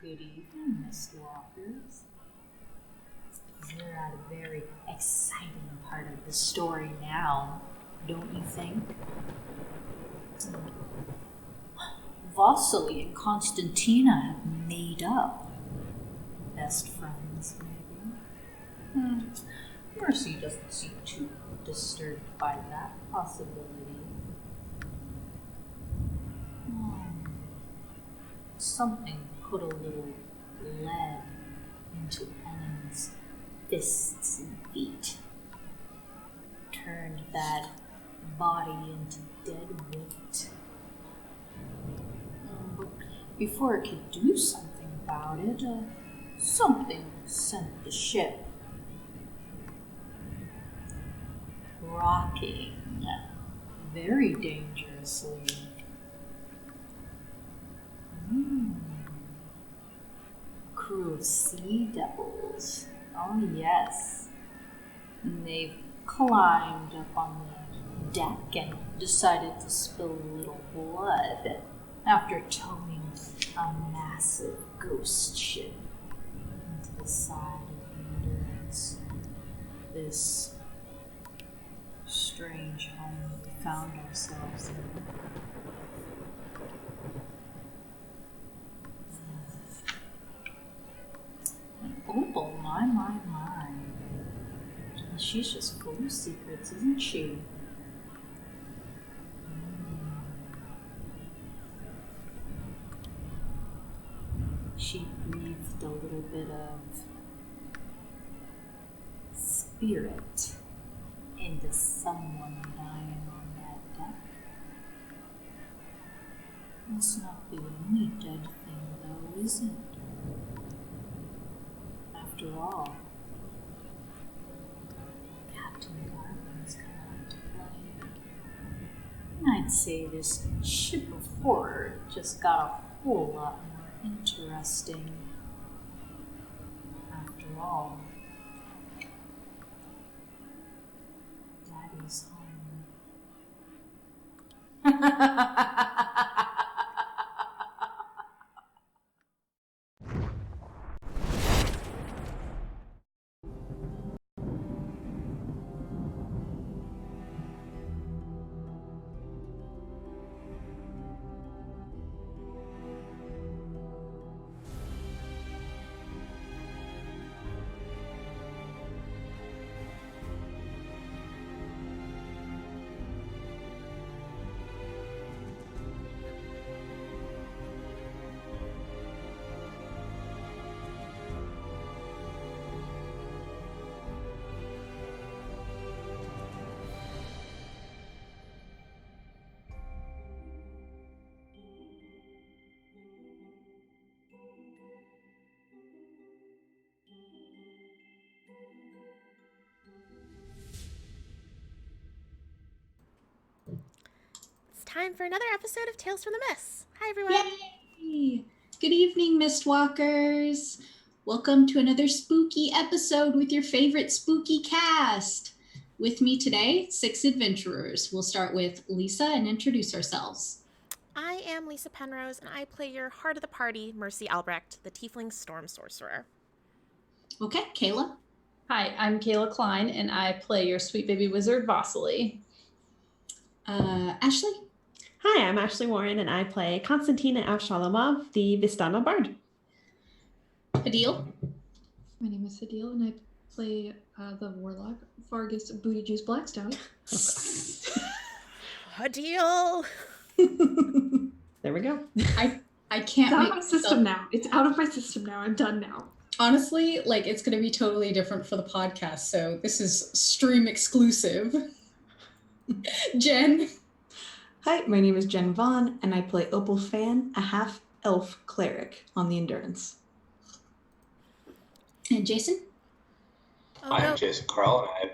Good evening, Mr. Walkers. You're at a very exciting part of the story now, don't you think? Vasily and Constantina have made up. Best friends, maybe? Mercy doesn't seem too disturbed by that possibility. Something put a little lead into Ellen's fists and feet. Turned that body into dead weight. But before it could do something about it, something sent the ship rocking very dangerously. Crew of sea devils. Oh yes. They've climbed up on the deck and decided to spill a little blood after towing a massive ghost ship into the side of the Endurance. This strange home we found ourselves in. And Opal, my. She's just full of secrets, isn't she? She breathed a little bit of spirit into someone dying on that deck. It's not the only dead thing, though, is it? After all, Captain Garvin's come out to play. And I'd say this ship of horror just got a whole lot more interesting. After all, Daddy's home. Time for another episode of Tales from the Mists. Hi, everyone. Yay! Good evening, Mistwalkers. Welcome to another spooky episode with your favorite spooky cast. With me today, 6 adventurers. We'll start with Lisa and introduce ourselves. I am Lisa Penrose, and I play your heart of the party, Mercy Albrecht, the Tiefling Storm Sorcerer. Okay, Kayla. Hi, I'm Kayla Klein, and I play your sweet baby wizard, Vasily. Ashley. Hi, I'm Ashley Warren, and I play Konstantina Avshalomov, the Vistana Bard. Adil. My name is Adil, and I play the warlock, Vargas Booty Juice Blackstone. Adil! There we go. I can't It's out of my system now. It's out of my system now. I'm done now. Honestly, it's going to be totally different for the podcast, so this is stream exclusive. Jen. Hi, my name is Jen Vaughn, and I play Opal Fan, a half-elf cleric on the Endurance. And Jason? I'm Jason Carl, and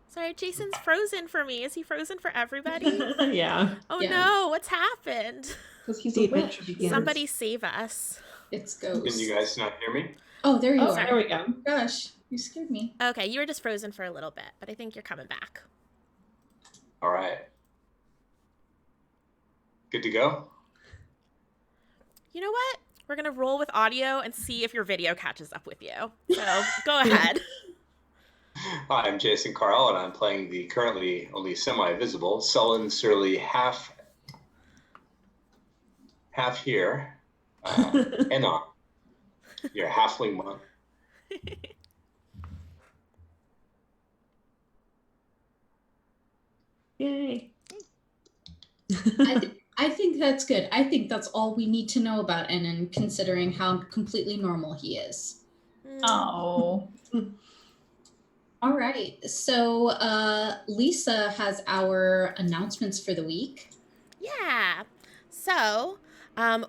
Sorry, Jason's frozen for me. Is he frozen for everybody? Yeah. Oh Yeah. no, what's happened? Because he's The a witch. adventure begins. Somebody save us. It's Ghost. can you guys not hear me? Oh, there you Oh, are. there we go. Gosh, you scared me. Okay, you were just frozen for a little bit, but I think you're coming back. All right. Good to go? You know what? We're going to roll with audio and see if your video catches up with you. So go ahead. Hi, I'm Jason Carl, and I'm playing the currently only semi-visible, sullen, surly half here, Enon, your halfling monk. Yay. I think that's good. I think that's all we need to know about Enon, considering how completely normal he is. Oh. All right. So Lisa has our announcements for the week. Yeah. So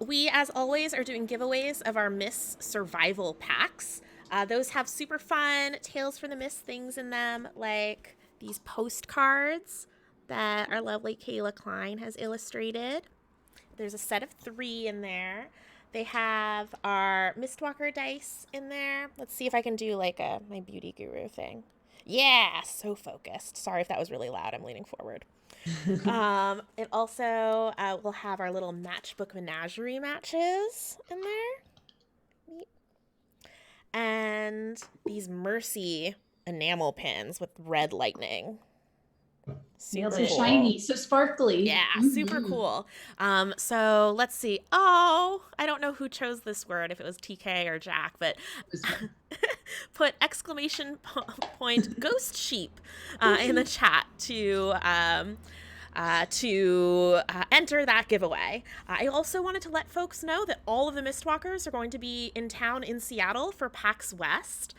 we, as always, are doing giveaways of our Miss Survival packs. Those have super fun Tales from the Mist things in them, like these postcards that our lovely Kayla Klein has illustrated. There's a set of 3 in there. They have our Mistwalker dice in there. Let's see if I can do like my beauty guru thing. Yeah, so focused. Sorry if that was really loud. I'm leaning forward. It also will have our little matchbook menagerie matches in there. And these Mercy enamel pins with red lightning. So Super cool. shiny, so sparkly. Yeah, super cool. So let's see. Oh, I don't know who chose this word, if it was TK or Jack, but put exclamation point ghost sheep in the chat to enter that giveaway. I also wanted to let folks know that all of the Mistwalkers are going to be in town in Seattle for PAX West.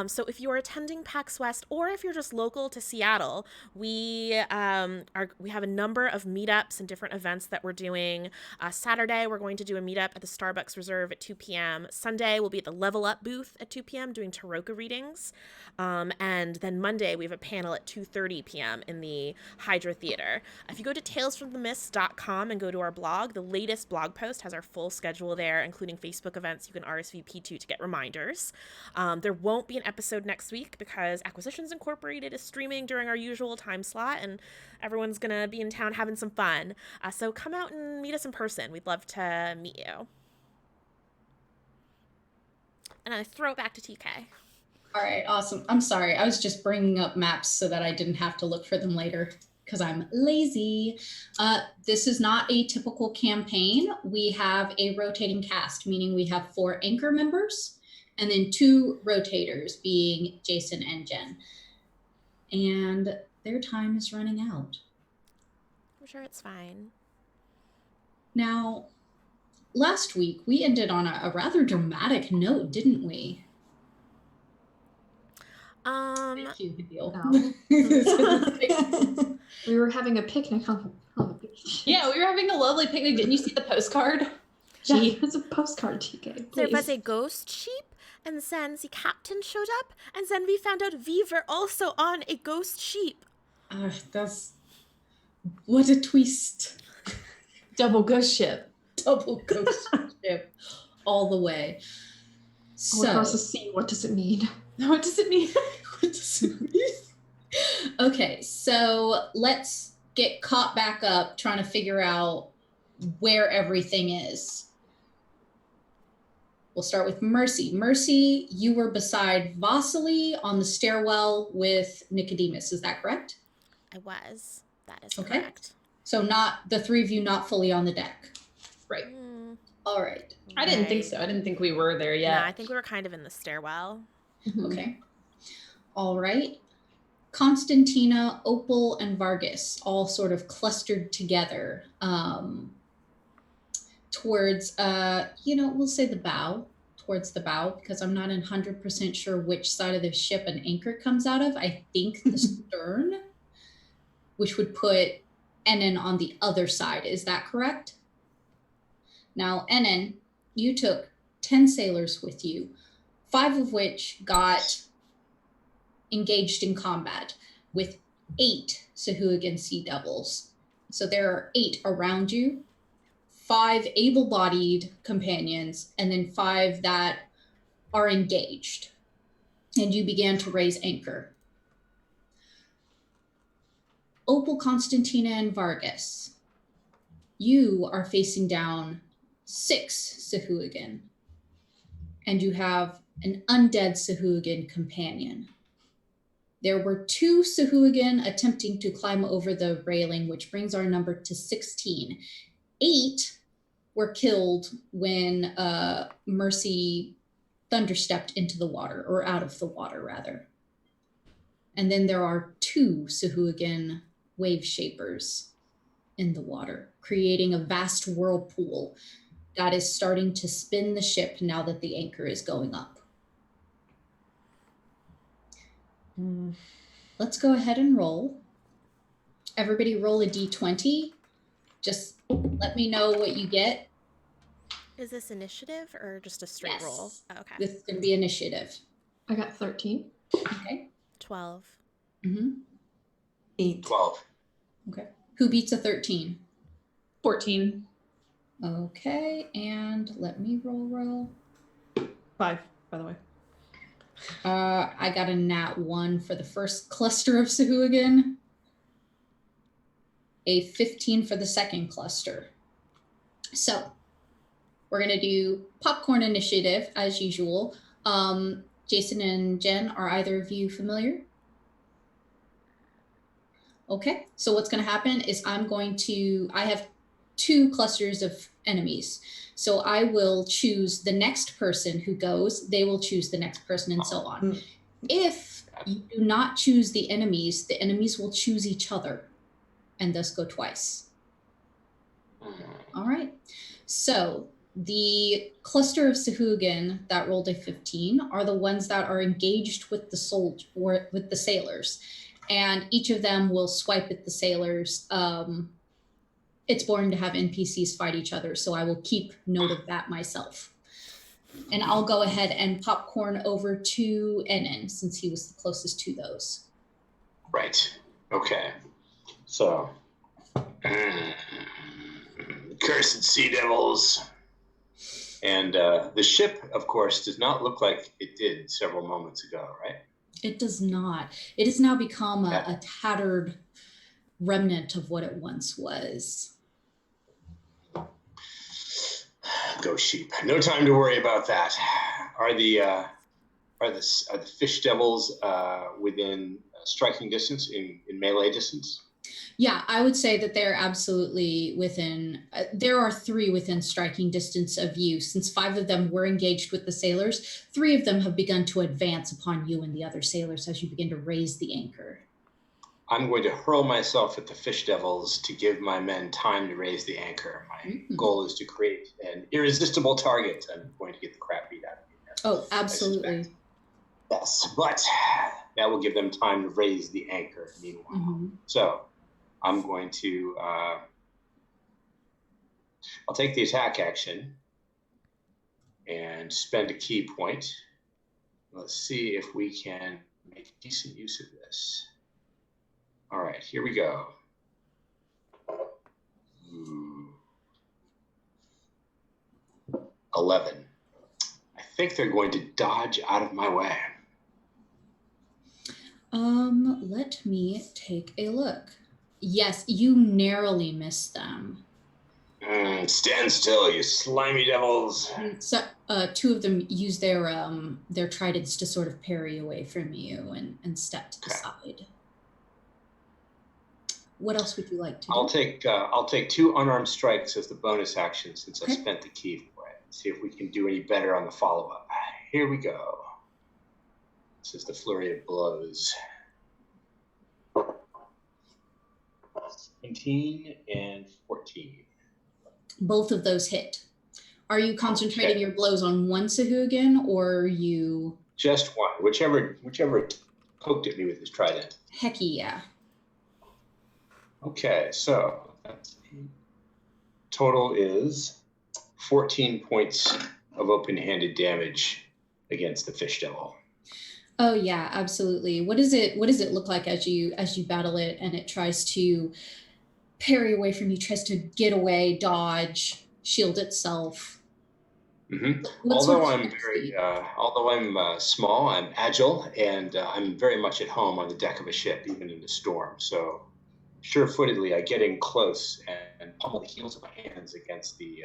So if you're attending PAX West, or if you're just local to Seattle, we have a number of meetups and different events that we're doing. Saturday, we're going to do a meetup at the Starbucks Reserve at 2 p.m. Sunday, we'll be at the Level Up booth at 2 p.m. doing Taroka readings. And then Monday, we have a panel at 2:30 p.m. in the Hydra Theater. If you go to talesfromthemist.com and go to our blog, the latest blog post has our full schedule there, including Facebook events you can RSVP to get reminders. There won't be an episode next week because Acquisitions Incorporated is streaming during our usual time slot, and everyone's going to be in town having some fun. So come out and meet us in person. We'd love to meet you. And I throw it back to TK. All right, awesome. I'm sorry. I was just bringing up maps so that I didn't have to look for them later, because I'm lazy. This is not a typical campaign. We have a rotating cast, meaning we have 4 anchor members and then 2 rotators, being Jason and Jen. And their time is running out. I'm sure it's fine. Now, last week we ended on a rather dramatic note, didn't we? Thank you, Adil. No. We were having a picnic on the beach. Yeah, we were having a lovely picnic. Didn't you see the postcard? Yeah, it's a postcard, TK. There Please. was a ghost sheep, and then the captain showed up, and then we found out we were also on a ghost sheep. That's... What a twist. Double ghost ship. Double ghost ship. All the way. All across the sea, what does it mean? What does it mean? What does it mean? Okay, so let's get caught back up trying to figure out where everything is. We'll start with Mercy. Mercy, you were beside Vasily on the stairwell with Nicodemus. Is that correct? I was. That is Okay. correct. So not the 3 of you not fully on the deck. Right. All right. I didn't think so. I didn't think we were there yet. No, I think we were kind of in the stairwell. Okay. All right. Constantina, Opal, and Vargas all sort of clustered together towards, we'll say towards the bow, because I'm not 100% sure which side of the ship an anchor comes out of. I think the stern, which would put Enon on the other side. Is that correct? Now, Enon, you took 10 sailors with you, 5 of which got engaged in combat, with 8 Sahuagin Sea Devils. So there are 8 around you, 5 able-bodied companions, and then 5 that are engaged. And you began to raise anchor. Opal, Constantina, and Vargas, you are facing down 6 Sahuagin. And you have an undead Sahuagin companion. There were 2 Sahuagin attempting to climb over the railing, which brings our number to 16. 8 were killed when Mercy thunderstepped into the water, or out of the water, rather. And then there are 2 Sahuagin wave shapers in the water, creating a vast whirlpool that is starting to spin the ship now that the anchor is going up. Let's go ahead and roll. Everybody roll a d20. Just let me know what you get. Is this initiative or just a straight roll? Oh, okay. This is going to be initiative. I got 13. Okay. 12. 8. 12. Okay. Who beats a 13? 14. Okay, and let me roll. 5, by the way. I got a nat 1 for the first cluster of Sahuagin. A 15 for the second cluster. So we're going to do popcorn initiative as usual. Jason and Jen, are either of you familiar? Okay, so what's going to happen is I have 2 clusters of enemies. So I will choose the next person who goes, they will choose the next person, and so on. If you do not choose the enemies will choose each other and thus go twice. All right. So the cluster of Sahuagin that rolled a 15 are the ones that are engaged with the sailors. And each of them will swipe at the sailors. It's boring to have NPCs fight each other, so I will keep note of that myself. And I'll go ahead and popcorn over to Enon, since he was the closest to those. Right. Okay. So, cursed sea devils. And the ship, of course, does not look like it did several moments ago, right? It does not. It has now become a tattered remnant of what it once was. Go sheep. No time to worry about that. Are the fish devils within striking distance, in melee distance? Yeah, I would say that they're absolutely within. There are 3 within striking distance of you. Since 5 of them were engaged with the sailors, 3 of them have begun to advance upon you and the other sailors as you begin to raise the anchor. I'm going to hurl myself at the fish devils to give my men time to raise the anchor. My goal is to create an irresistible target. I'm going to get the crap beat out of me. Oh, absolutely. Yes, but that will give them time to raise the anchor meanwhile. So I'm going to, I'll take the attack action and spend a key point. Let's see if we can make decent use of this. All right, here we go. 11. I think they're going to dodge out of my way. Let me take a look. Yes, you narrowly missed them. Stand still, you slimy devils. So, 2 of them use their tridents to sort of parry away from you and step to the side. What else would you like to do? I'll take 2 unarmed strikes as the bonus action since I spent the key for it. See if we can do any better on the follow-up. Here we go. This is the flurry of blows. 17 and 14. Both of those hit. Are you concentrating your blows on one Sahuagin, or are you... Just one. Whichever poked at me with his trident. Hecky, yeah. Okay, so total is 14 points of open-handed damage against the fish devil. Oh yeah, absolutely. What does it look like as you battle it and it tries to parry away from you, tries to get away, dodge, shield itself? Although I'm small, I'm agile, and I'm very much at home on the deck of a ship, even in the storm. So sure-footedly, I get in close and pummel the heels of my hands against the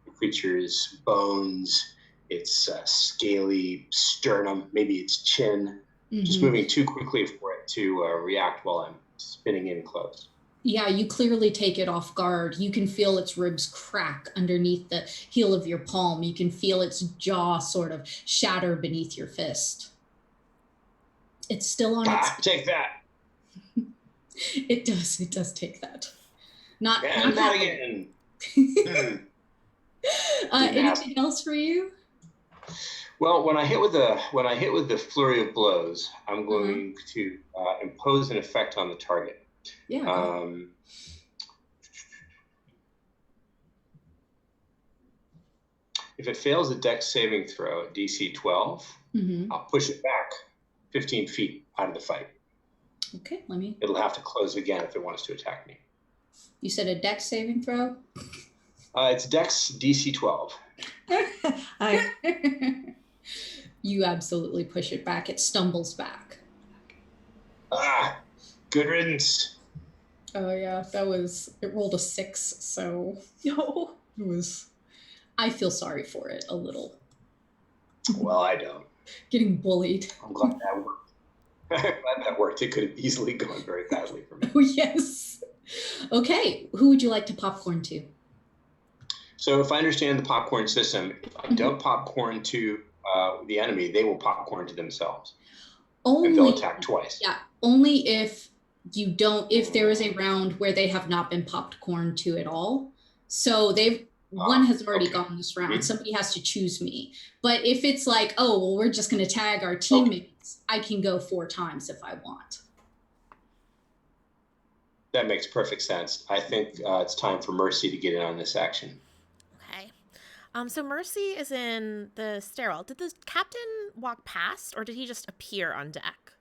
the creature's bones, its scaly sternum, maybe its chin, just moving too quickly for it to react while I'm spinning in close. Yeah, you clearly take it off guard. You can feel its ribs crack underneath the heel of your palm. You can feel its jaw sort of shatter beneath your fist. It's still on its... Take that. It does take that. Not again. Anything else for you? Well, when I hit with the flurry of blows, I'm going to impose an effect on the target. Yeah. If it fails a dex saving throw at DC 12, I'll push it back 15 feet out of the fight. Okay, It'll have to close again if it wants to attack me. You said a dex saving throw? It's dex DC 12. You absolutely push it back. It stumbles back. Good riddance. Oh yeah, it rolled a 6, so no, I feel sorry for it a little. Well, I don't. Getting bullied. I'm glad that worked. I'm glad that worked. It could have easily gone very badly for me. Oh yes. Okay, who would you like to popcorn to? So if I understand the popcorn system, if I don't popcorn to the enemy, they will popcorn to themselves. And they'll attack twice. Yeah, only if there is a round where they have not been popcorn to at all. So one has already gone this round. Somebody has to choose me. But if it's like, oh, well, we're just going to tag our teammates, I can go 4 times if I want. That makes perfect sense. I think it's time for Mercy to get in on this action. Okay. So Mercy is in the stairwell. Did the captain walk past, or did he just appear on deck?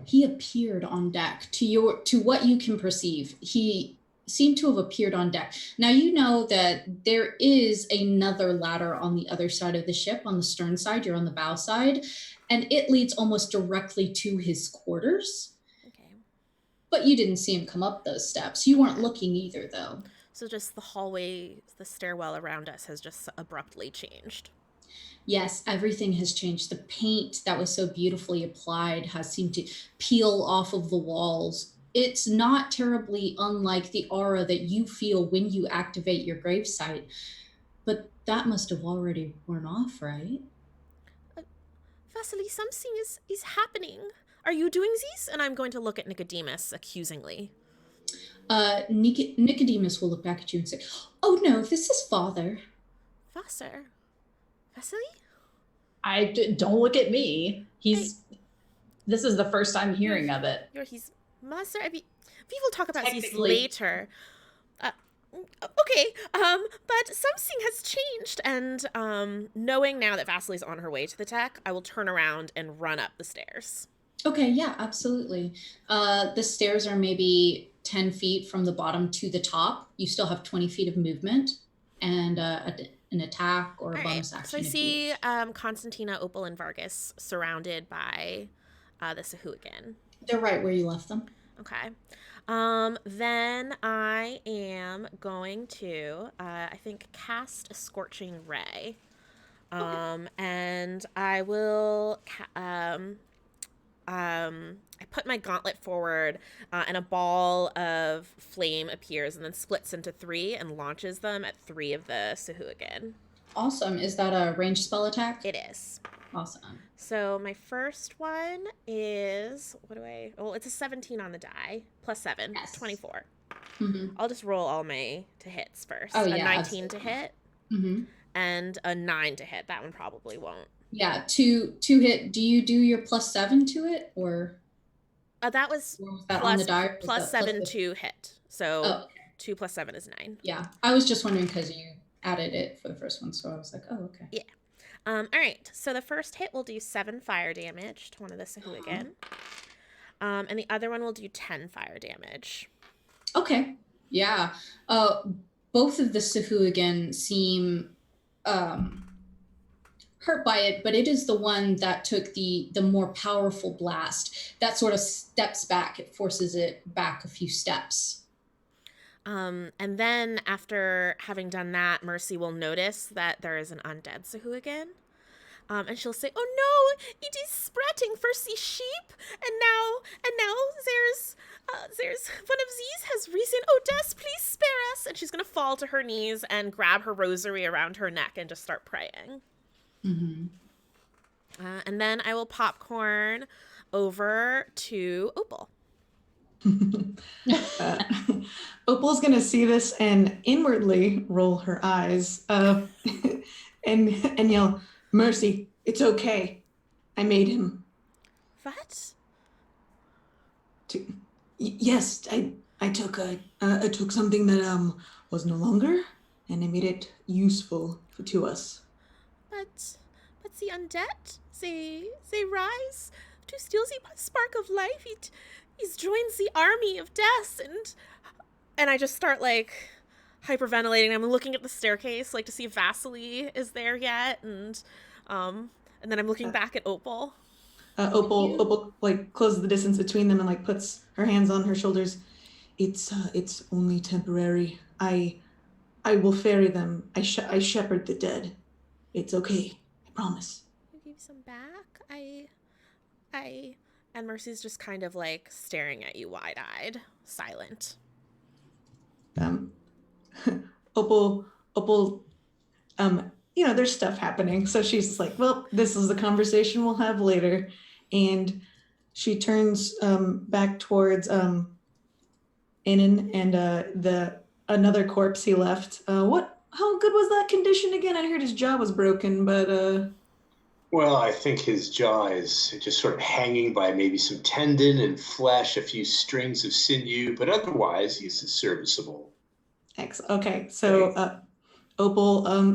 He appeared on deck. To what you can perceive, he seemed to have appeared on deck. Now you know that there is another ladder on the other side of the ship, on the stern side. You're on the bow side, and it leads almost directly to his quarters. Okay. But you didn't see him come up those steps. You weren't looking either, though. So just the hallway, the stairwell around us has just abruptly changed. Yes, everything has changed. The paint that was so beautifully applied has seemed to peel off of the walls. It's not terribly unlike the aura that you feel when you activate your gravesite, but that must have already worn off, right? Vasily, something is happening. Are you doing this? And I'm going to look at Nicodemus accusingly. Nicodemus will look back at you and say, "Oh no, this is Father." Vasily? Don't look at me. This is the first time hearing of it. He's Master. We will talk about this later. Okay, but something has changed, and knowing now that Vasily's on her way to the deck, I will turn around and run up the stairs. Okay, yeah, absolutely. The stairs are maybe 10 feet from the bottom to the top. You still have 20 feet of movement and an attack or a bonus action. So I see Constantina, Opal, and Vargas surrounded by the Sahuagin. They're right where you left them. Okay. Then I am going to, I think, cast a Scorching Ray. And I will... I put my gauntlet forward, and a ball of flame appears and then splits into 3 and launches them at 3 of the Sahuagin. Awesome. Is that a ranged spell attack? It is. Awesome. So my first one is, it's a 17 on the die, plus 7, yes. 24. Mm-hmm. I'll just roll all my to hits first. Oh, yeah, a 19 absolutely. To hit, and a 9 to hit. That one probably won't. Yeah, two hit. Do you do your plus 7 to it, or? That was on the die, plus 7 to hit. So okay. 2 plus 7 is 9. Yeah, I was just wondering because you added it for the first one, so I was like, oh, okay. Yeah. All right. So the first hit will do 7 fire damage to one of the Sahuagin. And the other one will do 10 fire damage. Okay. Yeah. Both of the Sahuagin seem hurt by it, but it is the one that took the more powerful blast that sort of steps back. It forces it back a few steps. And then after having done that, Mercy will notice that there is an undead Sahuagin. And she'll say, "Oh no, it is sprouting for the sheep, and now there's one of these has risen. Oh, Des, please spare us!" And she's gonna fall to her knees and grab her rosary around her neck and just start praying. Mm-hmm. And then I will popcorn over to Opal. Opal's gonna see this and inwardly roll her eyes and yell, "Mercy, it's okay. I made him." What? Yes, I took something that was no longer, and I made it useful to us. But the undead, they rise to steal the spark of life. He's joined the army of death, and I just start like hyperventilating. I'm looking at the staircase like to see if Vasily is there yet, and then I'm looking back at Opal. Opal like closes the distance between them and like puts her hands on her shoulders. It's only temporary. I will ferry them. I shepherd the dead. It's okay. I promise. You give some back? And Mercy's just kind of like staring at you wide-eyed, silent. Opal, there's stuff happening. So she's just like, well, this is a conversation we'll have later. And she turns back towards Inan and another corpse he left. How good was that condition again? I heard his jaw was broken, but Well, I think his jaw is just sort of hanging by maybe some tendon and flesh, a few strings of sinew, but otherwise he's serviceable. Excellent. Okay, so Opal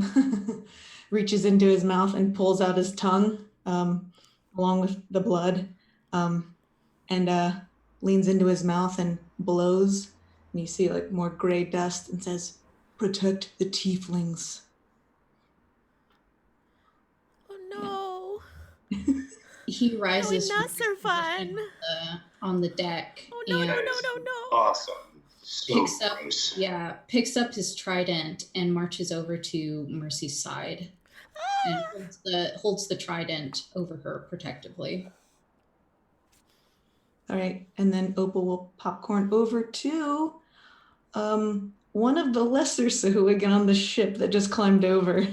reaches into his mouth and pulls out his tongue along with the blood and leans into his mouth and blows. And you see like more gray dust and says, "Protect the tieflings." Oh no. He rises No, on the deck. Oh no, and no. Awesome. So picks up his trident and marches over to Mercy's side and holds the trident over her protectively. All right, and then Opal will popcorn over to one of the lesser Sahuagin on the ship that just climbed over.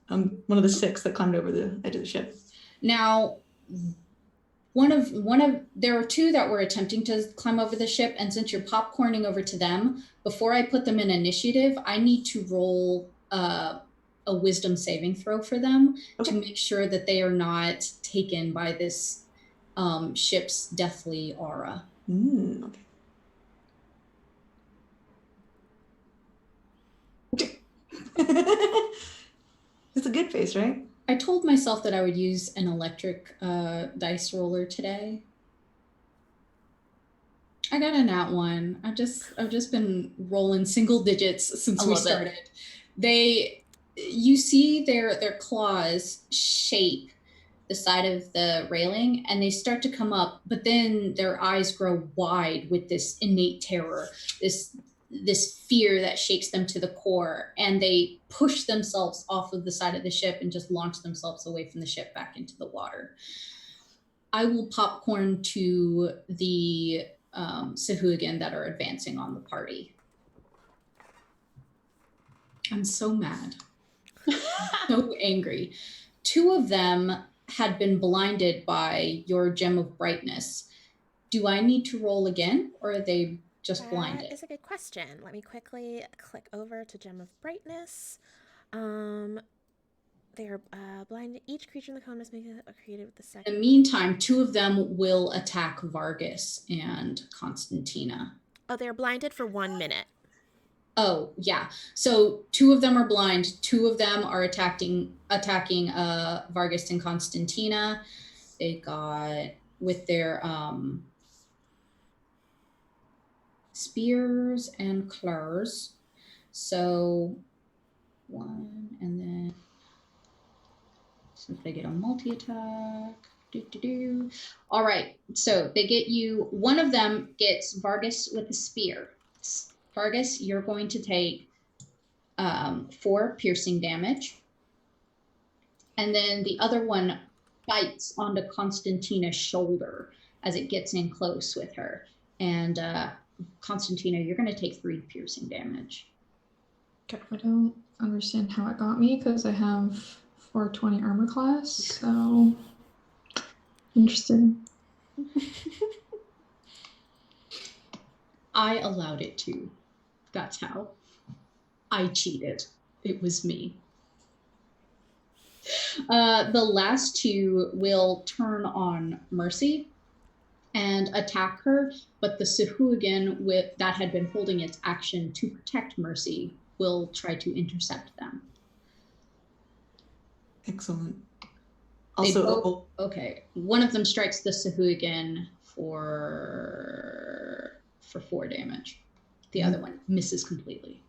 One of the 6 that climbed over the edge of the ship. Now, there were 2 that were attempting to climb over the ship, and since you're popcorning over to them, before I put them in initiative, I need to roll a wisdom saving throw for them to make sure that they are not taken by this ship's deathly aura. Okay. It's a good face, right? I told myself that I would use an electric dice roller today. I got a nat 1. I've just been rolling single digits since we started. You see their claws shape the side of the railing and they start to come up, but then their eyes grow wide with this innate terror, this fear that shakes them to the core, and they push themselves off of the side of the ship and just launch themselves away from the ship back into the water. I will popcorn to the Sahuagin that are advancing on the party. I'm so mad. So angry. 2 of them had been blinded by your gem of brightness. Do I need to roll again, or are they just blinded? That is a good question. Let me quickly click over to Gem of Brightness. They are blinded. Each creature in the cone must make a creative with the second. In the meantime, 2 of them will attack Vargas and Constantina. Oh, they're blinded for 1 minute. Oh, yeah. So 2 of them are blind. 2 of them are attacking Vargas and Constantina. They got with their spears and claws. So 1, and then since they get a multi-attack. All right, so they get you. One of them gets Vargas with a spear. Vargas, you're going to take 4 piercing damage. And then the other one bites onto Constantina's shoulder as it gets in close with her. And Constantina, you're going to take 3 piercing damage. I don't understand how it got me because I have 420 armor class, so interested. I allowed it to. That's how. I cheated. It was me. The last 2 will turn on Mercy and attack her, but the Sahuagin that had been holding its action to protect Mercy will try to intercept them. Excellent. Also, okay. One of them strikes the Sahuagin for 4 damage. The other one misses completely.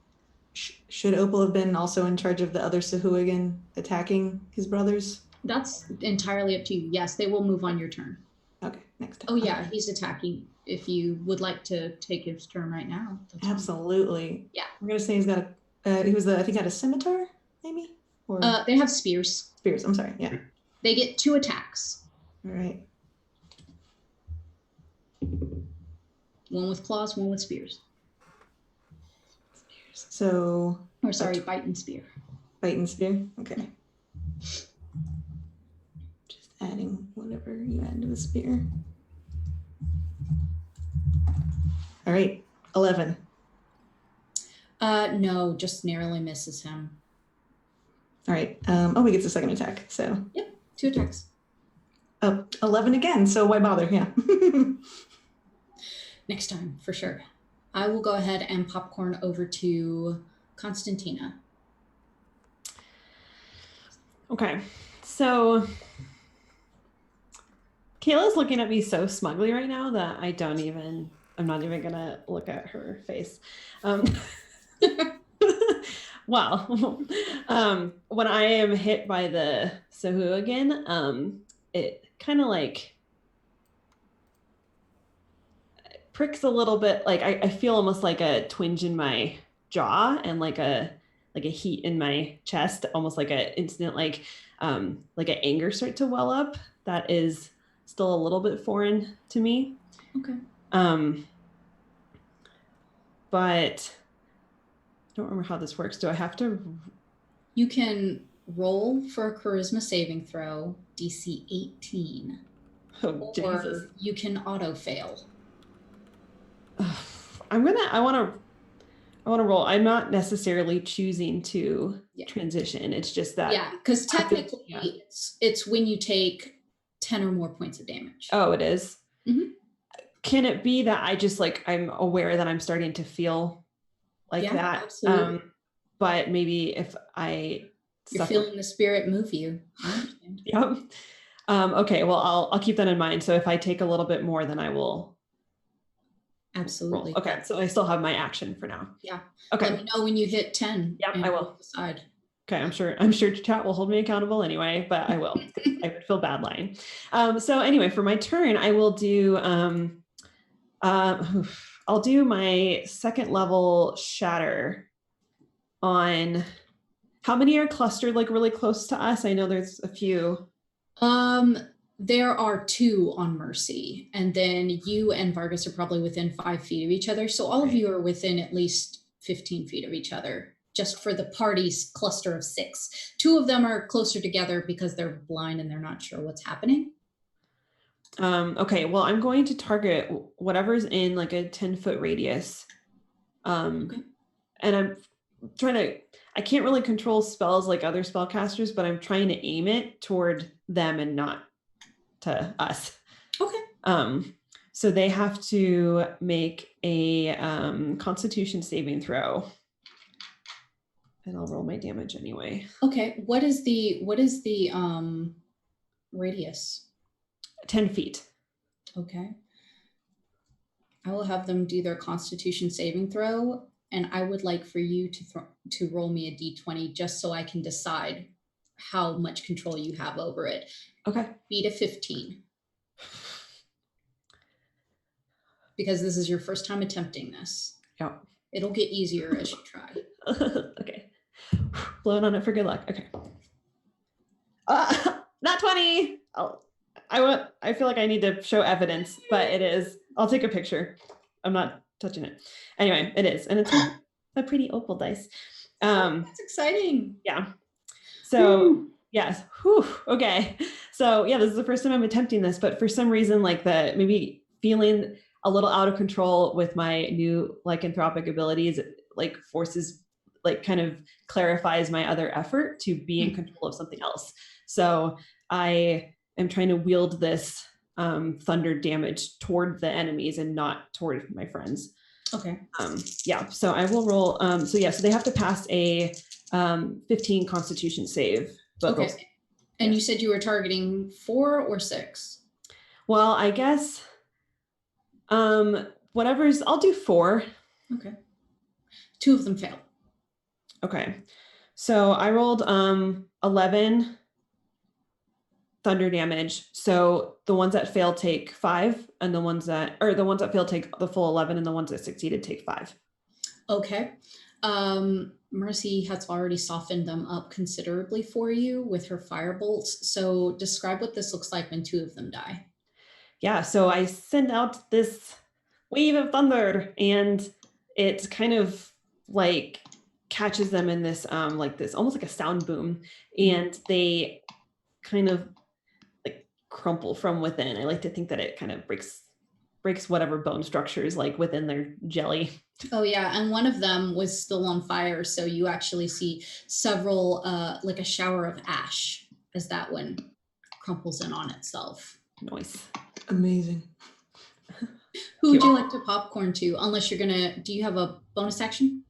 Should Opal have been also in charge of the other Sahuagin attacking his brothers? That's entirely up to you. Yes, they will move on your turn. Okay, next time. Oh yeah, he's attacking. If you would like to take his turn right now. Absolutely. Fine. Yeah. I'm gonna say he's got I think had a scimitar, maybe? Or they have spears. Spears, I'm sorry, yeah. They get 2 attacks. All right. One with claws, one with spears. So or sorry, bite and spear. Bite and spear? Okay. Just adding whatever you add to the spear. All right, 11. No, just narrowly misses him. All right. He gets a second attack, so. Yep, 2 attacks. Oh, 11 again, so why bother? Yeah. Next time, for sure. I will go ahead and popcorn over to Constantina. Okay, so Kayla's looking at me so smugly right now that I'm not even gonna look at her face. Well, when I am hit by the Sahuagin, it kind of like pricks a little bit. Like I feel almost like a twinge in my jaw and like a heat in my chest, almost like an instant like an anger start to well up. That is still a little bit foreign to me. Okay. But I don't remember how this works. Do I have to? You can roll for a charisma saving throw, DC 18. Oh, or Jesus. you can auto fail. I want to roll. I'm not necessarily choosing to transition. It's just that. Yeah, because technically it's when you take 10 or more points of damage. Oh, it is? Mm-hmm. Can it be that I just I'm aware that I'm starting to feel like that? Absolutely. But maybe if you're feeling the spirit move you. I understand. Yep. Okay, well, I'll keep that in mind. So if I take a little bit more, then I will. Absolutely. Roll. Okay, so I still have my action for now. Yeah. Okay. Let me know when you hit 10. Yep, I will. Decide. Okay, I'm sure chat will hold me accountable anyway, but I will. I would feel bad lying. So anyway, for my turn, I will do I'll do my second level shatter on. How many are clustered really close to us? I know there's a few. There are 2 on Mercy, and then you and Vargas are probably within 5 feet of each other. So all of you are within at least 15 feet of each other, just for the party's cluster of 6. 2 of them are closer together because they're blind and they're not sure what's happening. Okay, well, I'm going to target whatever's in a 10-foot radius. Okay. And I'm trying I can't really control spells like other spellcasters, but I'm trying to aim it toward them and not to us. Okay. So they have to make a Constitution saving throw. And I'll roll my damage anyway. Okay. What is the radius? 10 feet. Okay. I will have them do their Constitution saving throw, and I would like for you to roll me a d20 just so I can decide how much control you have over it. Okay. Beat a 15. Because this is your first time attempting this. Yep. It'll get easier as you try. Okay. Blowing on it for good luck. Okay. Not 20. I feel like I need to show evidence, but it is. I'll take a picture. I'm not touching it. Anyway, it is. And it's a pretty opal dice. That's exciting. Yeah. So yes. Whew, okay. So yeah, this is the first time I'm attempting this, but for some reason, like maybe feeling a little out of control with my new lycanthropic abilities, like forces, like kind of clarifies my other effort to be in control of something else. So I am trying to wield this thunder damage toward the enemies and not toward my friends. Okay. Yeah, so I will roll. So they have to pass a 15 Constitution save. Okay. And you said you were targeting 4 or 6? Well, I guess whatever's. I'll do 4. Okay. 2 of them fail. Okay. So I rolled 11 thunder damage. So the ones that fail take 5, and the ones that fail take the full 11, and the ones that succeeded take 5. Okay. Mercy has already softened them up considerably for you with her firebolts. So describe what this looks like when 2 of them die. Yeah, so I send out this wave of thunder, and it kind of like catches them in this like this almost like a sound boom, and they kind of like crumple from within. I like to think that it kind of breaks whatever bone structures like within their jelly. Oh yeah, and one of them was still on fire, so you actually see several like a shower of ash as that one crumples in on itself. Nice. Amazing. Who would you like to popcorn to? Unless you're gonna, do you have a bonus action?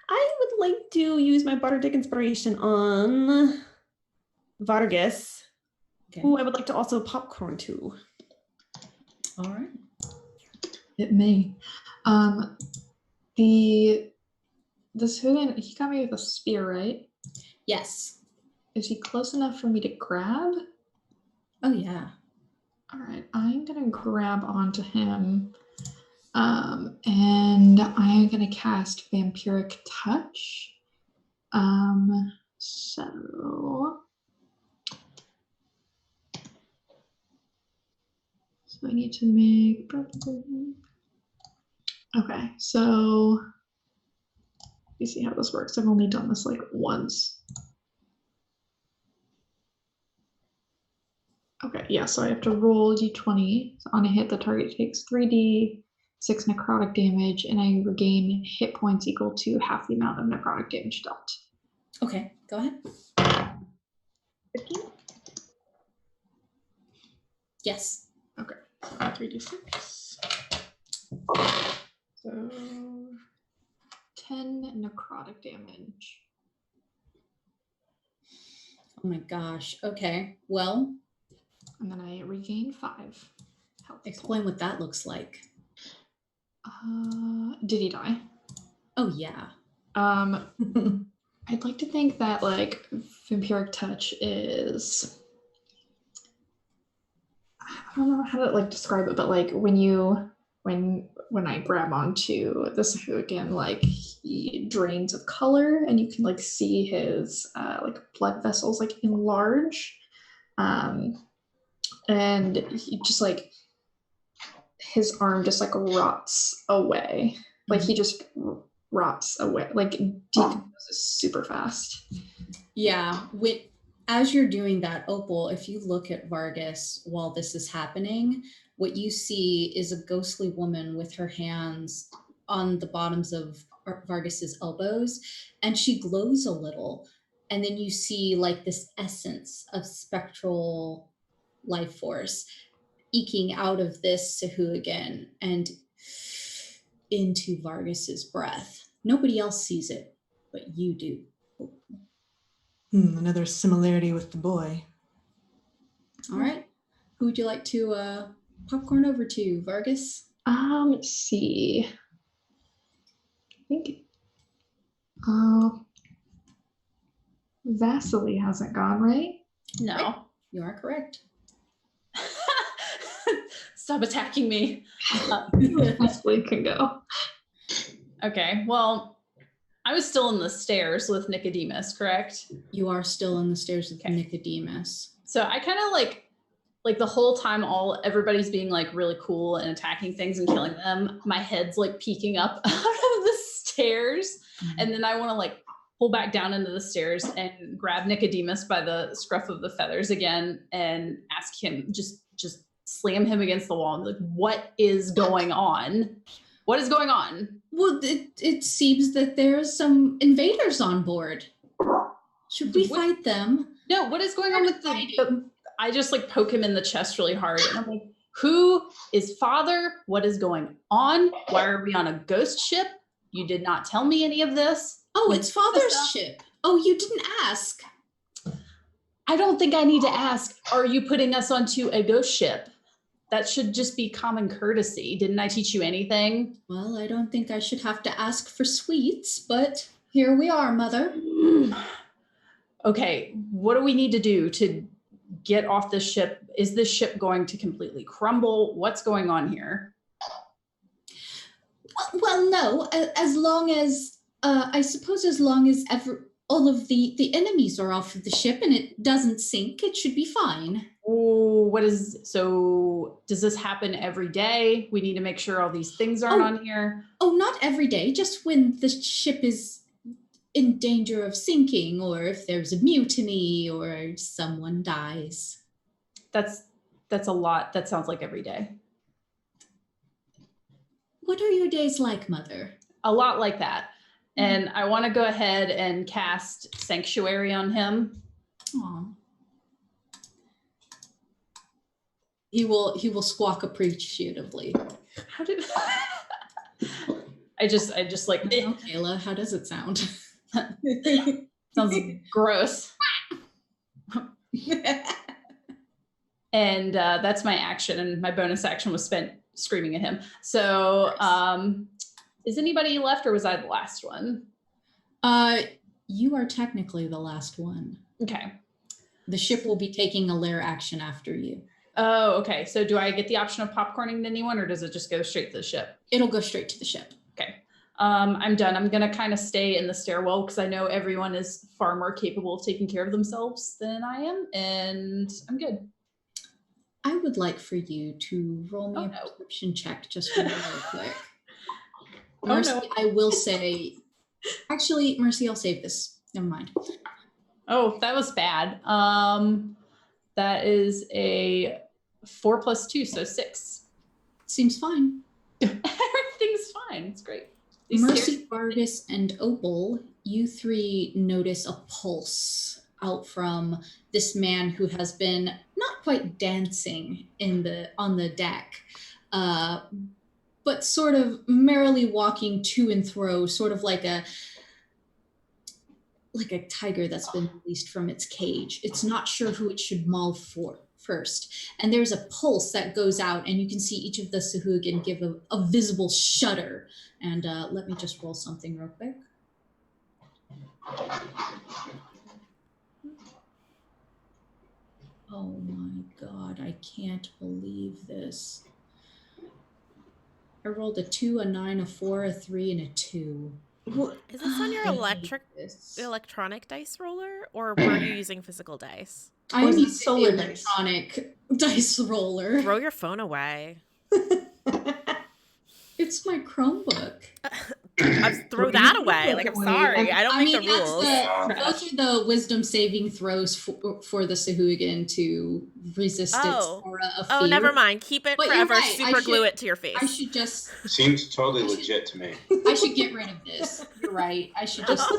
I would like to use my bardic inspiration on Vargas, who I would like to also popcorn to. All right. It may. This hooligan, he got me with a spear, right? Yes. Is he close enough for me to grab? Oh yeah. All right, I'm gonna grab onto him, and I'm gonna cast Vampiric Touch. So I need to make. Okay, so you see how this works. I've only done this like once. Okay, yeah, so I have to roll d20. So on a hit, the target takes 3d6 necrotic damage, and I regain hit points equal to half the amount of necrotic damage dealt. Okay, go ahead. 15? Yes. Okay, 3d6. So 10 necrotic damage. Oh my gosh. Okay, well. And then I regain 5 health. Explain what that looks like. Did he die? Oh yeah. I'd like to think that like Vampiric Touch is, I don't know how to like describe it, but like when I grab onto this hooligan, like he drains of color, and you can like see his like blood vessels like enlarge, and he just like his arm just like rots away, like he just rots away, like decomposes super fast. Yeah, as you're doing that, Opal, if you look at Vargas while this is happening, what you see is a ghostly woman with her hands on the bottoms of Vargas's elbows, and she glows a little. And then you see like this essence of spectral life force eking out of this Sahuagin and into Vargas's breath. Nobody else sees it, but you do. Another similarity with the boy. All right. Who would you like to popcorn over to, Vargas? Let's see. I think Vasily hasn't gone, right? No. Right. You are correct. Stop attacking me. Vasily can go. Okay, well, I was still in the stairs with Nicodemus, correct? You are still in the stairs with Okay. Nicodemus. So I kind of like the whole time everybody's being like really cool and attacking things and killing them, my head's like peeking up out of the stairs. And then I want to like pull back down into the stairs and grab Nicodemus by the scruff of the feathers again and ask him, just slam him against the wall and be like, what is going on? What is going on? Well, it seems that there's some invaders on board. Should we fight them? No, what is going on with the I just like poke him in the chest really hard and I'm like, who is father? What is going on? Why are we on a ghost ship? You did not tell me any of this. Oh, it's father's ship. Oh, you didn't ask. I don't think I need to ask, are you putting us onto a ghost ship? That should just be common courtesy. Didn't I teach you anything? Well, I don't think I should have to ask for sweets, but here we are, Mother. Okay, what do we need to do to get off this ship? Is this ship going to completely crumble? What's going on here? Well, no. As long as, I suppose as long as all of the enemies are off of the ship and it doesn't sink, it should be fine. Oh, so does this happen every day? We need to make sure all these things aren't on here. Oh, not every day, just when the ship is in danger of sinking or if there's a mutiny or someone dies. That's a lot. That sounds like every day. What are your days like, Mother? A lot like that. And I want to go ahead and cast Sanctuary on him. Aw. He will squawk appreciatively. How did I just like Oh, Kayla, how does it sound? sounds gross. And that's my action, and my bonus action was spent screaming at him. So is anybody left, or was I the last one? You are technically the last one. Okay. The ship will be taking a lair action after you. Oh, okay. So do I get the option of popcorning to anyone, or does it just go straight to the ship? It'll go straight to the ship. Okay. I'm done. I'm going to kind of stay in the stairwell because I know everyone is far more capable of taking care of themselves than I am, and I'm good. I would like for you to roll me a perception check just real quick. Mercy, I will say, actually, Mercy, I'll save this. Never mind. Oh, that was bad. That is a 4 + 2, so 6. Seems fine. Everything's fine. It's great. Mercy, Vargas, and Opal, you three notice a pulse out from this man who has been not quite dancing on the deck, but sort of merrily walking to and fro, sort of like a tiger that's been released from its cage. It's not sure who it should maul for first. And there's a pulse that goes out, and you can see each of the Sahuagin give a visible shudder. And let me just roll something real quick. Oh my God, I can't believe this. I rolled a 2, a 9, a 4, a 3, and a 2. Is this on your electronic dice roller, or were you using physical dice? I am using the electronic dice roller. Throw your phone away. It's my Chromebook. Throw that away. Like, I'm sorry. I don't make the rules. Those are the wisdom saving throws for the Sahuagin to resist its aura of fear. Oh, never mind. Keep it forever. Right. Super glue it to your face. I should just... Seems totally legit to me. I should get rid of this. You're right. I should just...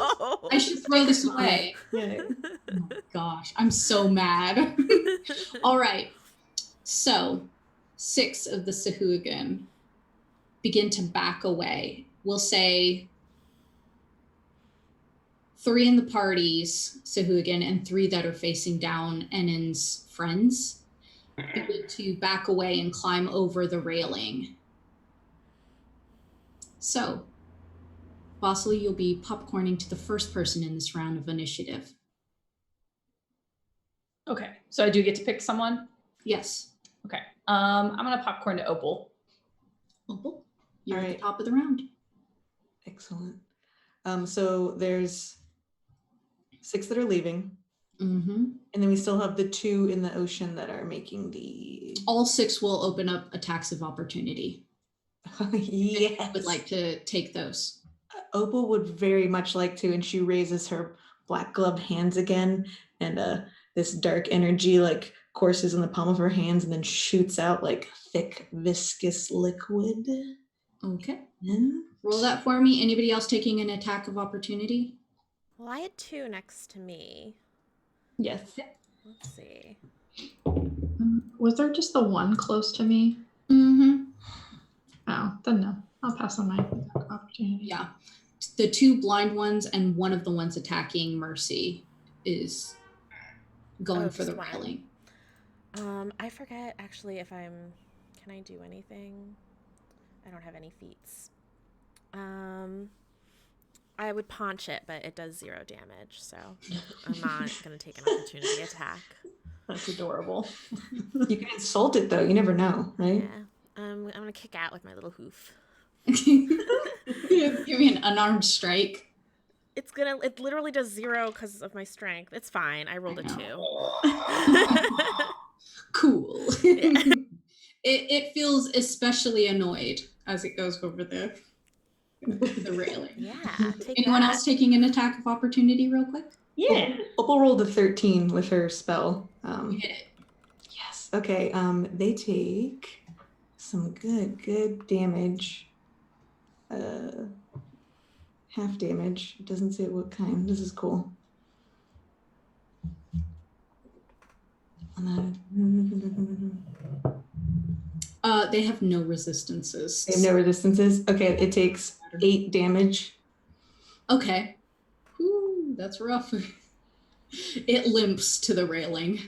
I should throw this away. Oh my gosh. I'm so mad. All right. So, 6 of the Sahuagin begin to back away. We'll say 3 in the parties, Sahuagin, and 3 that are facing down Enen's friends begin to back away and climb over the railing. So, Vasily, you'll be popcorning to the first person in this round of initiative. Okay, so I do get to pick someone? Yes. Okay, I'm gonna popcorn to Opal. Opal, you're at the top of the round. Excellent. So there's 6 that are leaving. Mm-hmm. And then we still have the 2 in the ocean that are making the... All 6 will open up attacks of opportunity. Yes. I would like to take those. Opal would very much like to, and she raises her black gloved hands again, and this dark energy like courses in the palm of her hands and then shoots out like thick, viscous liquid. Okay. And Roll that for me. Anybody else taking an attack of opportunity? Well, I had 2 next to me. yes. Let's see. Was there just the one close to me? Mm-hmm. Oh, then no. I'll pass on my opportunity. Yeah. The 2 blind ones and one of the ones attacking Mercy is going for the just one. railing. I forget actually if can I do anything? I don't have any feats. I would paunch it, but it does 0 damage, so I'm not gonna take an opportunity attack. That's adorable. You can insult it though, you never know, right? Yeah. I'm gonna kick out with my little hoof. Give me an unarmed strike. It literally does 0 because of my strength. It's fine. I rolled a 2. Cool. Yeah. It feels especially annoyed as it goes over the railing. Yeah. Anyone else taking an attack of opportunity real quick? Yeah. Opal rolled a 13 with her spell. You hit it. Yes. Okay. They take some good damage. Half damage. It doesn't say what kind. This is cool. They have no resistances. They have no resistances. Okay, it takes 8 damage. Okay. Ooh, that's rough. It limps to the railing.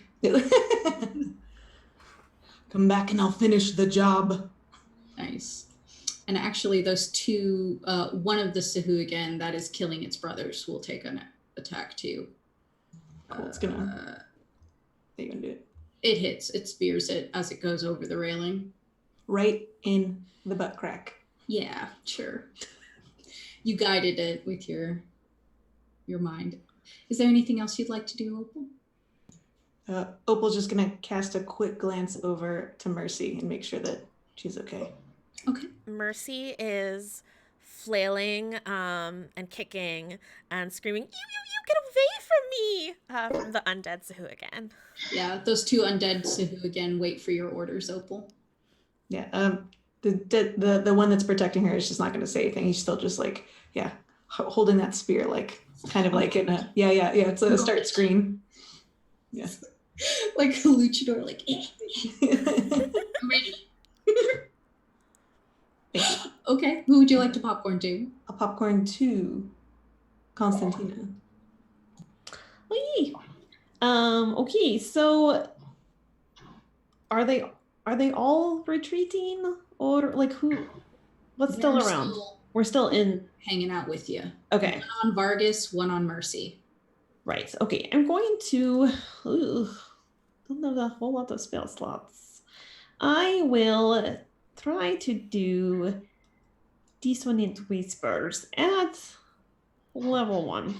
Come back and I'll finish the job. Nice. And actually, those 2, one of the Sahuagin that is killing its brothers will take an attack too. Cool. It's gonna. They're gonna do it. It hits. It spears it as it goes over the railing. Right in the butt crack. Yeah, sure. You guided it with your mind. Is there anything else you'd like to do, Opal? Opal's just gonna cast a quick glance over to Mercy and make sure that she's okay. Okay. Mercy is flailing and kicking and screaming, you get away from me! From the undead Sahuagin. Yeah, those 2 undead Sahuagin wait for your orders, Opal. Yeah. The one that's protecting her is just not gonna say anything. He's still just like, yeah, holding that spear, like kind of like in a yeah. It's a start screen. Yeah. Like a luchador, like I'm ready. Okay, who would you like to popcorn to? A popcorn to Constantina. Okay, so are they all retreating, or like what's still around? We're still in hanging out with you. Okay. One on Vargas, one on Mercy. Right. Okay. I'm going to don't have a whole lot of spell slots. I will try to do Dissonant Whispers at level 1.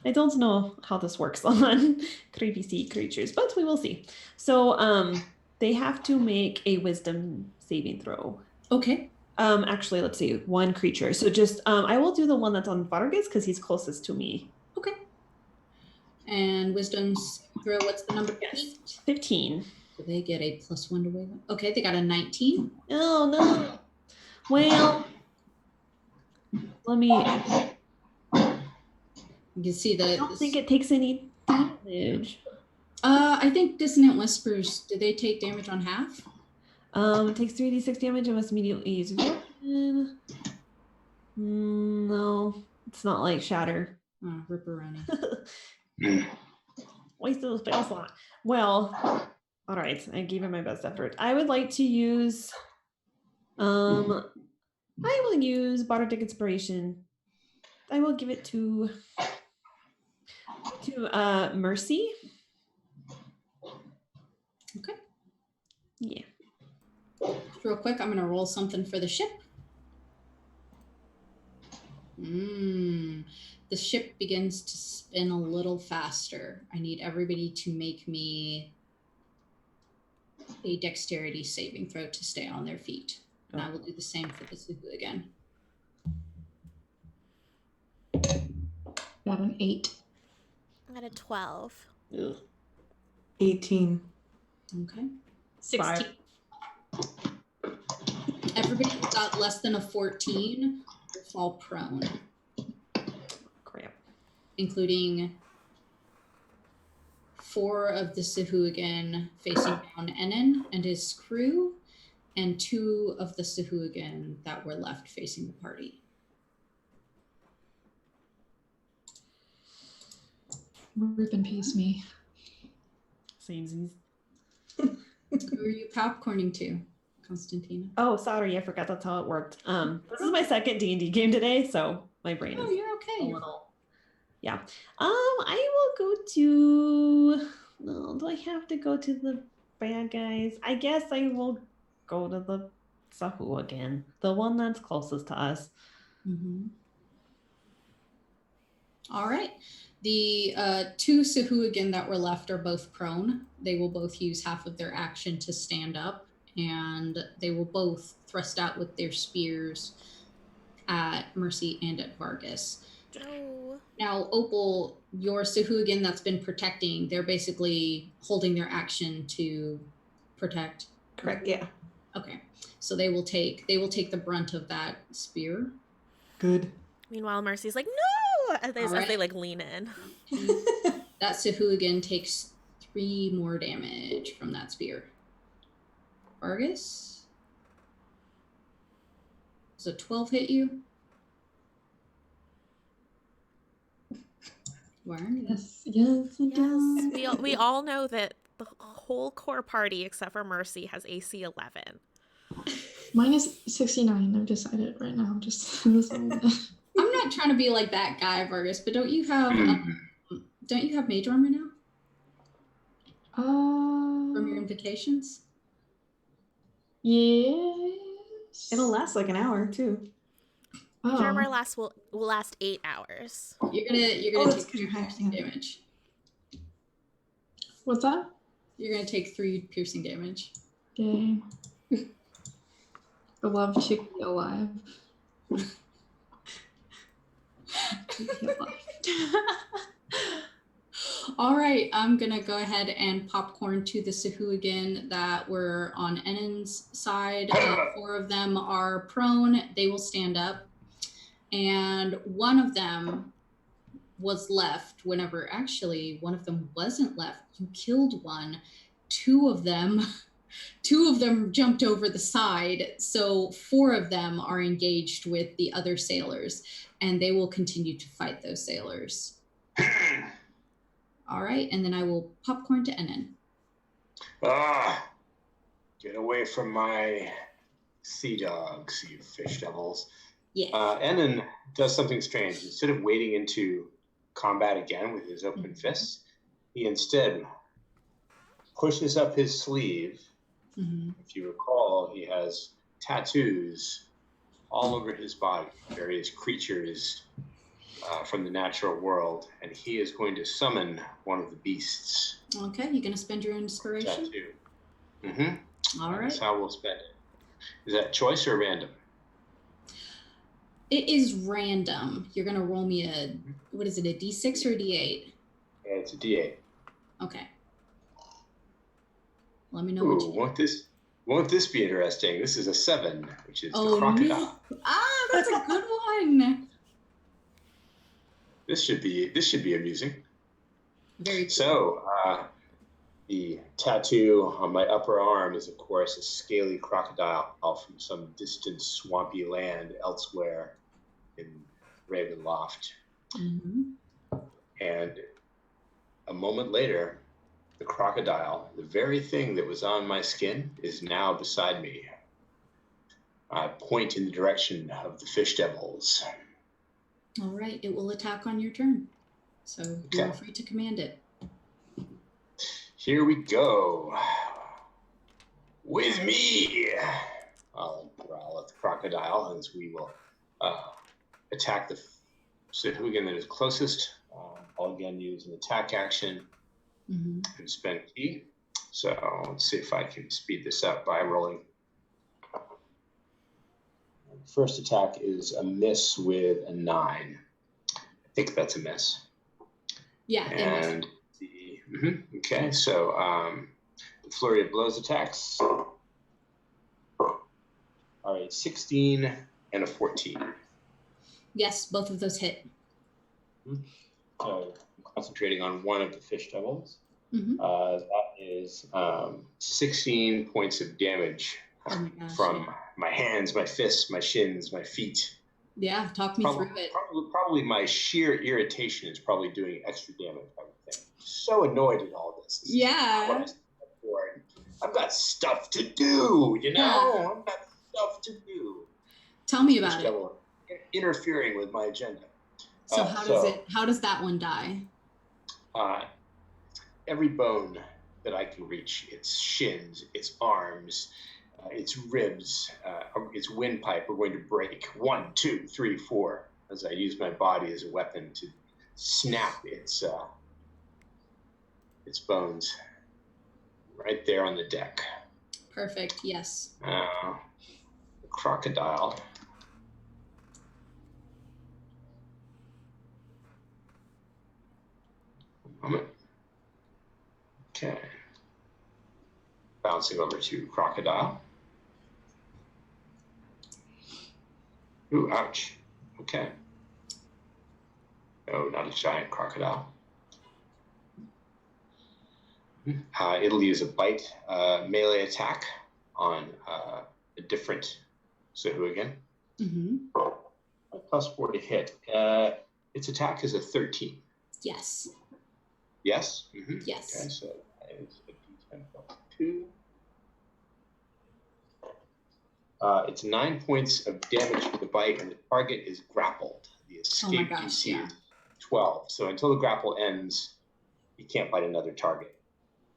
I don't know how this works on creepy sea creatures, but we will see. So they have to make a wisdom saving throw. Okay. Actually, let's see, 1 creature. So just I will do the one that's on Vargas because he's closest to me. Okay. And wisdom's throw, what's the number? Yes. 15. So they get a +1 to wisdom. Okay, they got a 19. Oh no. Well, let me. You can see that. I don't think it takes any damage. I think Dissonant Whispers, do they take damage on half? It takes 3d6 damage and must immediately use weapon. No, it's not like Shatter. Oh, Ripperoni. Waste of the spell slot. Well, all right, I gave it my best effort. I would like to use. I will use Bardic Inspiration. I will give it to Mercy. Okay. Yeah. Real quick, I'm going to roll something for the ship. The ship begins to spin a little faster. I need everybody to make me a dexterity saving throw to stay on their feet. And I will do the same for the Zuhu again. Got an 8. I got a 12. Ugh. 18. Okay. 16. Everybody who got less than a 14 will fall prone, Crap. including 4 of the Sahuagin facing down Enon and his crew, and 2 of the Sahuagin that were left facing the party. Rip in peace, me. Samesies. Who are you popcorning to, Constantina? Oh, sorry, I forgot that's how it worked. This is my second D&D game today, so my brain Oh, is you're okay. a You're little. Yeah. I will go to. No, do I have to go to the bad guys? I guess I will go to the Sahu again, the one that's closest to us. All right. The 2 Sahuagin that were left are both prone. They will both use half of their action to stand up, and they will both thrust out with their spears at Mercy and at Vargas. No. Now, Opal, your Sahuagin that's been protecting, they're basically holding their action to protect. Correct, yeah. Okay. So they will take the brunt of that spear. Good. Meanwhile, Mercy's like, no! As they Alright. like lean in. That Sahuagin takes 3 more damage from that spear. Vargas? Does a 12 hit you? Warren? Yes, it does. Yes. We all know that the whole core party, except for Mercy, has AC 11. Mine is 69. I've decided right now. Just I'm not trying to be like that guy, Vargas, but don't you have mage armor now from your invocations? Yes. It'll last like an hour too. Mage armor will last 8 hours. You're gonna take 3 high, piercing yeah. damage. What's that? You're gonna take 3 piercing damage. Yay. I love to be alive. All right, I'm gonna go ahead and popcorn to the Sahuagin that were on Enon's side. 4 of them are prone. They will stand up. And one of them was left whenever actually one of them wasn't left. You killed one. 2 of them jumped over the side. So 4 of them are engaged with the other sailors, and they will continue to fight those sailors. All right, and then I will popcorn to Enon. Get away from my sea dogs, you fish devils. Yeah. Enon does something strange. Instead of wading into combat again with his open fists, he instead pushes up his sleeve. If you recall, he has tattoos all over his body, various creatures from the natural world, and he is going to summon one of the beasts. Okay, you're going to spend your inspiration? Tattoo. All right. That's how we'll spend it. Is that choice or random? It is random. You're going to roll me a D6 or a D8? Yeah, it's a D8. Okay. Let me know what you do. Won't this be interesting? This is a 7, which is the crocodile. No. That's a good one. This should be amusing. Very cool. So, the tattoo on my upper arm is, of course, a scaly crocodile from some distant swampy land elsewhere in Ravenloft. And a moment later, the crocodile, the very thing that was on my skin, is now beside me. I point in the direction of the fish devils. All right, it will attack on your turn. So you're free to command it. Here we go. With me! I'll growl at the crocodile as we will attack the Sahuagin that is closest. I'll again use an attack action and spend key. So let's see if I can speed this up by rolling. First attack is a miss with a 9. I think that's a miss. Yeah. And okay, so the flurry of blows attacks are a 16 and a 14. Yes, both of those hit. So I'm concentrating on one of the fish devils. That is 16 points of damage from my hands, my fists, my shins, my feet. Yeah, talk me through it. Probably my sheer irritation is probably doing extra damage. I would think. So annoyed at all this. Yeah. I've got stuff to do, you know? I've got stuff to do. Tell me about it. Interfering with my agenda. So how does that one die? Every bone that I can reach, its shins, its arms, its ribs, its windpipe, we're going to break 1, 2, 3, 4 as I use my body as a weapon to snap its bones right there on the deck. Perfect. Yes. The crocodile. Moment. Okay. Bouncing over to crocodile. Ooh, ouch. Okay. No, not a giant crocodile. It'll use a bite melee attack on a different Sahuagin. +4 to hit. Its attack is a 13. Yes. Yes? Yes. Okay, so that is a d10 plus 2. It's 9 points of damage for the bite, and the target is grappled. The escape DC is 12. So until the grapple ends, he can't bite another target.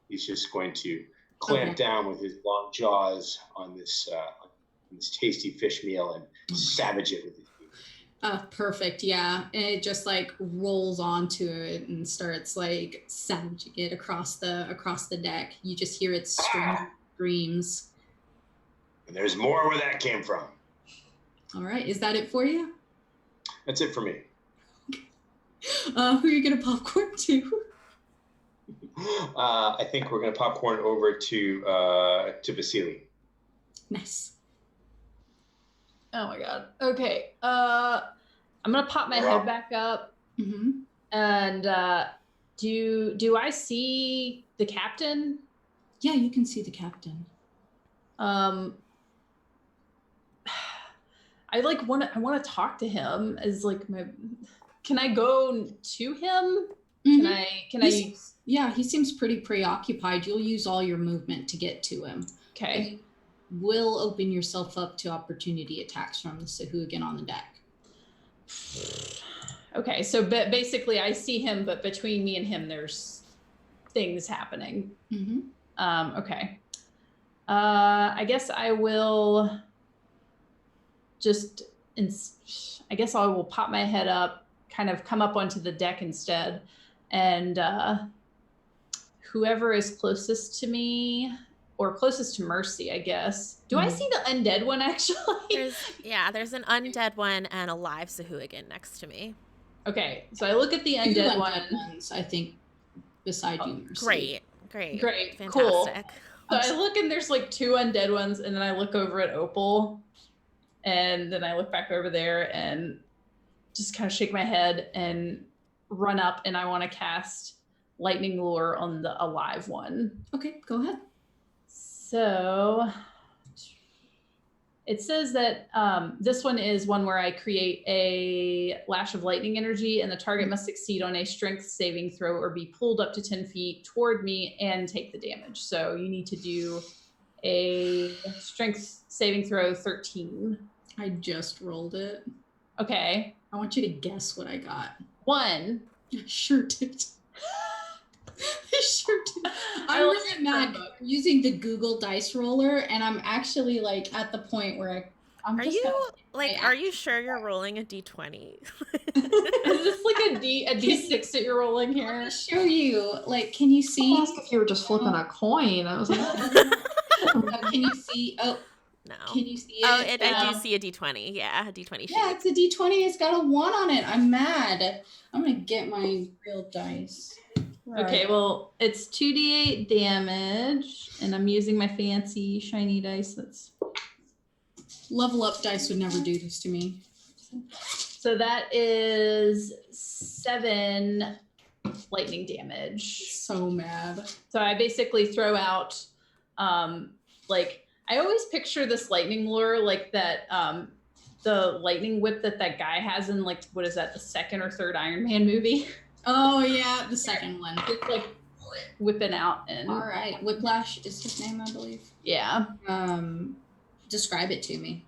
He's just going to clamp down with his long jaws on this tasty fish meal and savage it with his teeth. Perfect. Yeah. And it just like rolls onto it and starts like savaging it across the deck. You just hear its screams. And there's more where that came from. All right. Is that it for you? That's it for me. Who are you going to popcorn to? I think we're going to popcorn over to Vasily. Nice. Oh my god. Okay. I'm gonna pop my head back up. And do I see the captain? Yeah, you can see the captain. I want to talk to him as like can I go to him? Can I Yeah, he seems pretty preoccupied. You'll use all your movement to get to him. Okay. And will open yourself up to opportunity attacks from the Sahuagin on the deck. Okay, so basically I see him, but between me and him there's things happening. Okay. I guess I will I will pop my head up, kind of come up onto the deck instead, and whoever is closest to me or closest to Mercy, I guess. Do I see the undead one actually? There's an undead one and a live Sahuagin next to me. Okay, so I look at the undead ones, I think, beside you, Mercy. Great. Fantastic. Cool. So I look and there's like 2 undead ones, and then I look over at Opal, and then I look back over there and just kind of shake my head and run up, and I want to cast Lightning Lure on the alive one. Okay, go ahead. So it says that this one is one where I create a lash of lightning energy, and the target must succeed on a strength saving throw or be pulled up to 10 feet toward me and take the damage. So you need to do a strength saving throw 13. I just rolled it. Okay. I want you to guess what I got. 1. I sure did. I'm really mad using the Google dice roller, and I'm actually like at the point where I'm Are just you gonna like? Are you sure you're rolling a d20? Is this like a D6 that you're rolling Let here? me show you. Like, can you see? I asked if you were just flipping a coin. I was like, Can you see? Oh, No. can you see it? Oh, I do see a d20. Yeah, a d20 shape. Yeah, it's a D20. It's got a 1 on it. I'm mad. I'm gonna get my real dice. Okay, well, it's 2d8 damage, and I'm using my fancy shiny dice. That's Level up dice would never do this to me. so that is 7 lightning damage. So mad. So I basically throw out, like I always picture this lightning lure like that, the lightning whip that guy has in like what is that, the second or third Iron Man movie? Oh yeah, the second one. It's like whipping out and. All right, Whiplash is his name, I believe. Yeah. Describe it to me.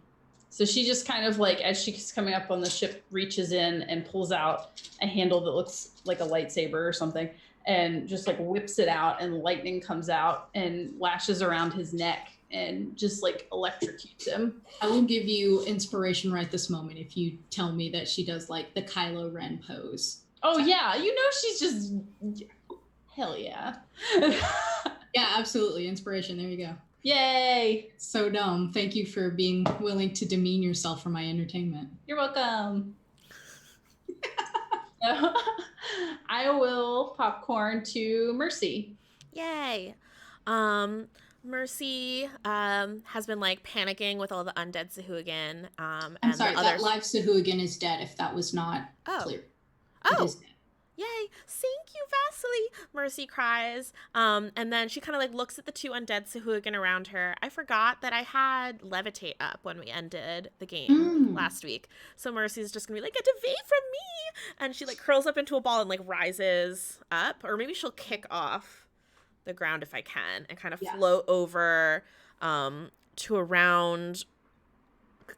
So she just kind of like, as she's coming up on the ship, reaches in and pulls out a handle that looks like a lightsaber or something, and just like whips it out, and lightning comes out and lashes around his neck and just like electrocutes him. I will give you inspiration right this moment if you tell me that she does like the Kylo Ren pose. Oh yeah, you know she's just hell yeah. Yeah, absolutely. Inspiration. There you go. Yay! So dumb. Thank you for being willing to demean yourself for my entertainment. You're welcome. I will popcorn to Mercy. Yay. Mercy has been like panicking with all the undead Sahuagin. I'm and sorry, the others. that live Sahuagin is dead if that was not clear. It Oh. is dead. Yay! Thank you, Vasily! Mercy cries. And then she kind of like looks at the 2 undead Sahuagin around her. I forgot that I had Levitate up when we ended the game last week. So Mercy's just gonna be like, get away from me! And she like curls up into a ball and like rises up. Or maybe she'll kick off the ground if I can and kind of float over to around.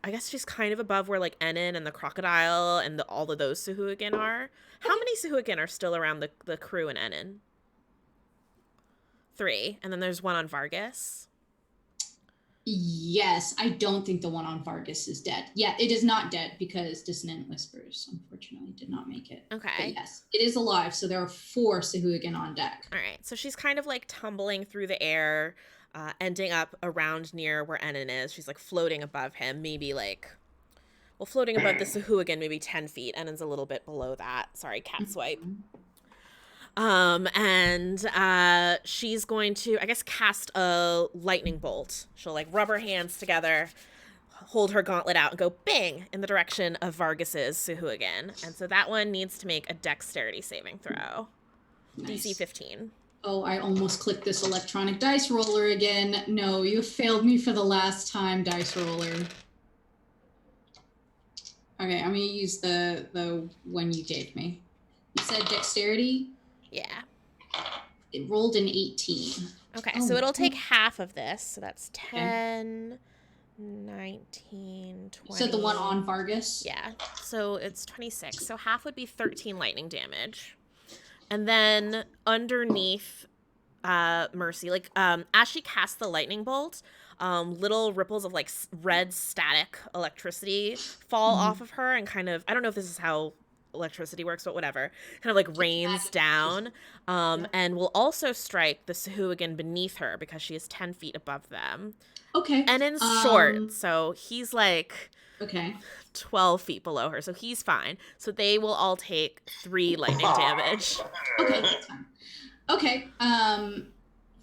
I guess she's kind of above where like Enin and the crocodile and all of those Sahuagin are. How many Sahuagin are still around the crew in Enin? 3. And then there's one on Vargas. Yes, I don't think the one on Vargas is dead. Yeah, it is not dead because Dissonant Whispers, unfortunately, did not make it. Okay. But yes, it is alive, so there are 4 Sahuagin on deck. All right. So she's kind of like tumbling through the air, ending up around near where Enin is. She's like floating above him, maybe like, well, floating above the Sahuagin, maybe 10 feet. Enin's a little bit below that. Sorry, cat swipe. And she's going to, I guess, cast a lightning bolt. She'll like rub her hands together, hold her gauntlet out, and go bang in the direction of Vargas's Sahuagin. And so that one needs to make a dexterity saving throw. Nice. DC 15. Oh, I almost clicked this electronic dice roller again. No, you failed me for the last time, dice roller. Okay, I'm gonna use the one you gave me. You said dexterity? Yeah. It rolled an 18. Okay, so it'll take half of this. So that's 10, 19, 20. You said the one on Vargas? Yeah, so it's 26. So half would be 13 lightning damage. And then underneath Mercy, like as she casts the lightning bolt, little ripples of like red static electricity fall off of her and kind of, I don't know if this is how electricity works, but whatever, kind of like rains down, and will also strike the Sahuagin beneath her because she is 10 feet above them. Okay. And in short, so he's like 12 feet below her, so he's fine. So they will all take 3 lightning damage. Okay, that's fine. Okay.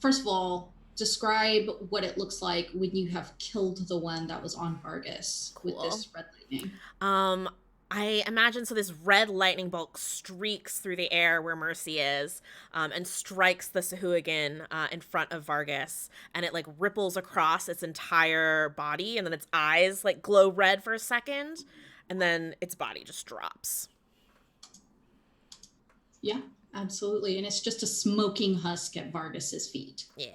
First of all, describe what it looks like when you have killed the one that was on Vargas with this red lightning. I imagine so this red lightning bolt streaks through the air where Mercy is, and strikes the Sahuagin in front of Vargas, and it like ripples across its entire body, and then its eyes like glow red for a second, and then its body just drops. Yeah, absolutely. And it's just a smoking husk at Vargas's feet. Yeah.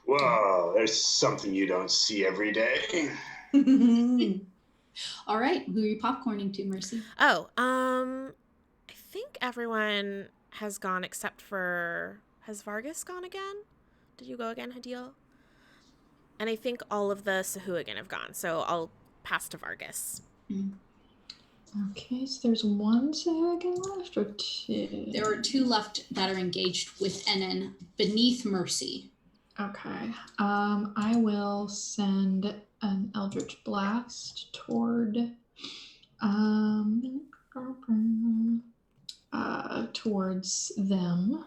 Whoa, there's something you don't see every day. All right, who are you popcorning to, Mercy? Oh, I think everyone has gone except for, has Vargas gone again? Did you go again, Hadil? And I think all of the Sahuagin have gone. So past to Vargas. Okay, so there's one Sahuagin left, or two? There are two left that are engaged with Enon beneath Mercy. Okay. I will send an Eldritch Blast toward towards them.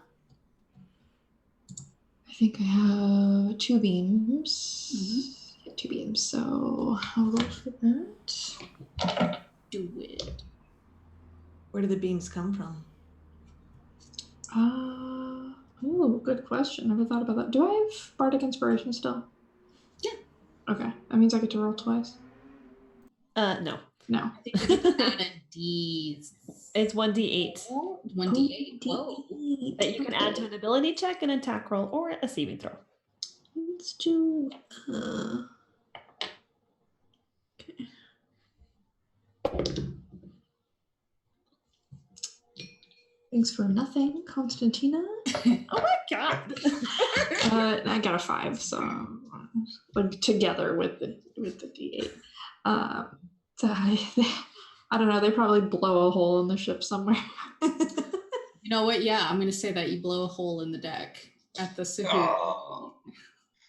I think I have 2 beams. Yeah, 2 beams, so I'll roll for that. Do it. Where do the beams come from? Oh, good question. Never thought about that. Do I have Bardic Inspiration still? Yeah. Okay, that means I get to roll twice. No. No. I think you can add a D. It's 1d8 1d8. Whoa. that you can add to an ability check, an attack roll, or a saving throw. Let's do. Okay. Thanks for nothing, Constantina. Oh my god! I got a 5, so like together with the D8. So I don't know. They probably blow a hole in the ship somewhere. You know what? Yeah, I'm going to say that you blow a hole in the deck at the Sahug. Oh.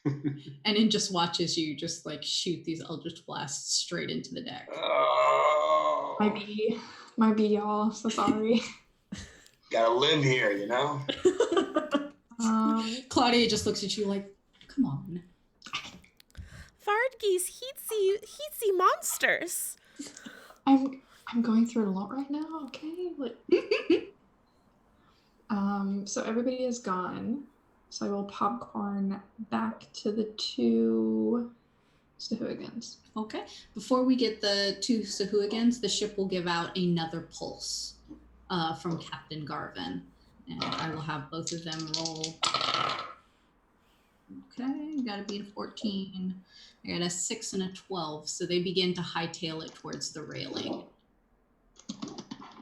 And it just watches you just like shoot these Eldritch Blasts straight into the deck. Oh. Might be y'all. So sorry. Gotta live here, you know? Claudia just looks at you like, come on. Vargas, he'd see monsters. I'm going through it a lot right now. Okay. So everybody is gone. So I will popcorn back to the 2 Sahuagins. Okay. Before we get the 2 Sahuagins, the ship will give out another pulse from Captain Garvin. And I will have both of them roll. Okay, got to be a 14. I got a 6 and a 12. So they begin to hightail it towards the railing.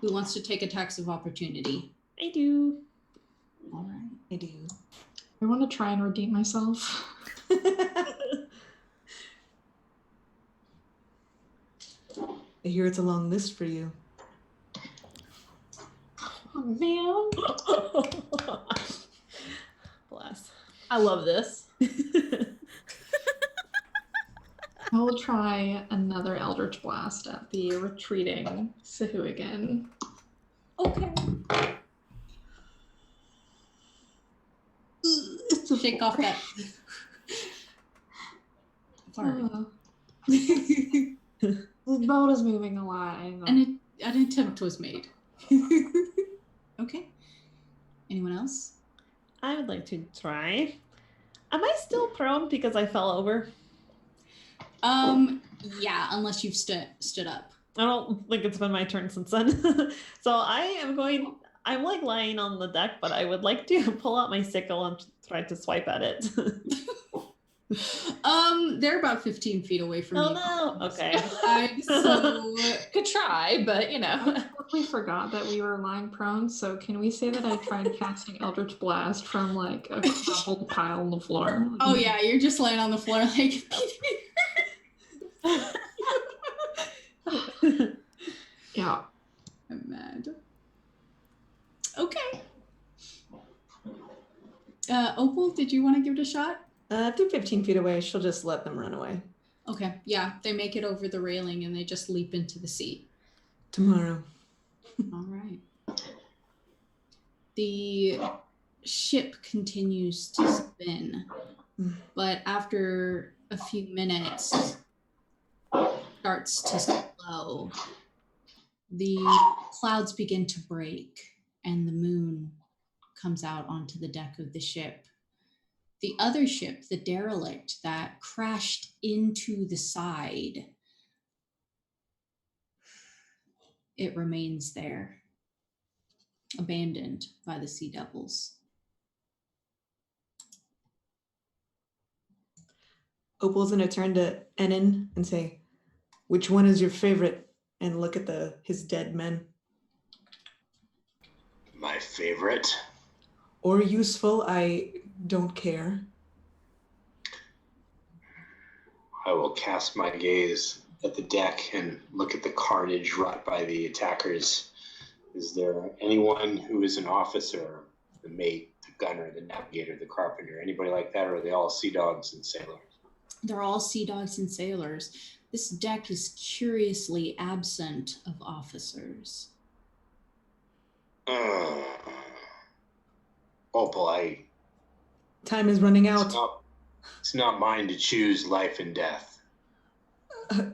Who wants to take attacks of opportunity? I do. All right. I do. I want to try and redeem myself. I hear it's a long list for you. Oh, man. Bless. I love this. I will try another Eldritch Blast at the retreating Sahuagin. Okay. Shake off that. Fart. The boat is moving a lot. An attempt was made. Okay. Anyone else? I would like to try. Am I still prone because I fell over? Yeah, unless you've stood up. I don't think it's been my turn since then. So I'm like lying on the deck, but I would like to pull out my sickle and try to swipe at it. They're about 15 feet away from you. Oh no, okay. So Could try, but you know. We forgot that we were lying prone, so can we say that I tried casting Eldritch Blast from like a crumpled pile on the floor? oh yeah, you're just laying on the floor like Yeah. I'm mad. Okay. Opal, did you want to give it a shot? If they're 15 feet away, she'll just let them run away. Okay, yeah, they make it over the railing and they just leap into the sea. Tomorrow. All right. The ship continues to spin, but after a few minutes, starts to slow. The clouds begin to break, and the moon comes out onto the deck of the ship. The other ship, the derelict that crashed into the side, it remains there, abandoned by the sea devils. Opal's gonna turn to Enon and say, "Which one is your favorite?" And look at his dead men. My favorite. Or useful, I don't care. I will cast my gaze at the deck and look at the carnage wrought by the attackers. Is there anyone who is an officer, the mate, the gunner, the navigator, the carpenter, anybody like that, or are they all sea dogs and sailors? They're all sea dogs and sailors. This deck is curiously absent of officers. Opal, Time is running out. It's not mine to choose life and death.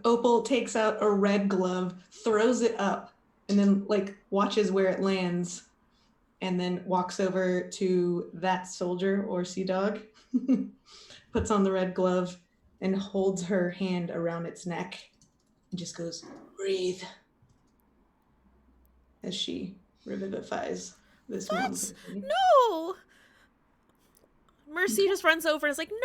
Opal takes out a red glove, throws it up, and then like watches where it lands, and then walks over to that soldier or sea dog, puts on the red glove, and holds her hand around its neck, and just goes, "Breathe," as she revivifies this one. No! Mercy just runs over and is like, no,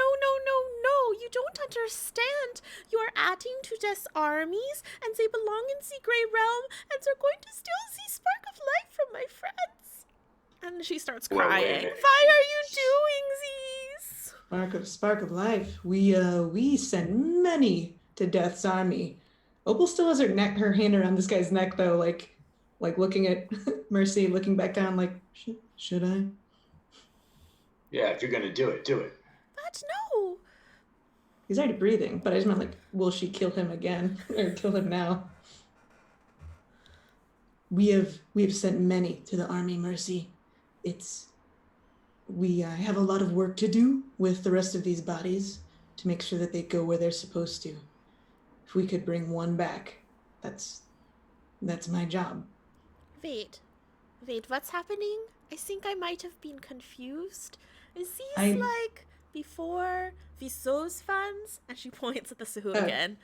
you don't understand. You are adding to Death's armies, and they belong in the Grey Realm, and they're going to steal the spark of life from my friends. And she starts crying. Why are you doing these? Spark of life. We sent many to Death's army. Opal still has her hand around this guy's neck though, like looking at Mercy, looking back down, like, should I? Yeah, if you're gonna do it, do it. But no. He's already breathing, but I just meant like, will she kill him again or kill him now? We have sent many to the army, Mercy. We have a lot of work to do with the rest of these bodies to make sure that they go where they're supposed to. If we could bring one back, that's my job. Wait, what's happening? I think I might have been confused. Is these like before Vissot's funds? And she points at the Sahu again.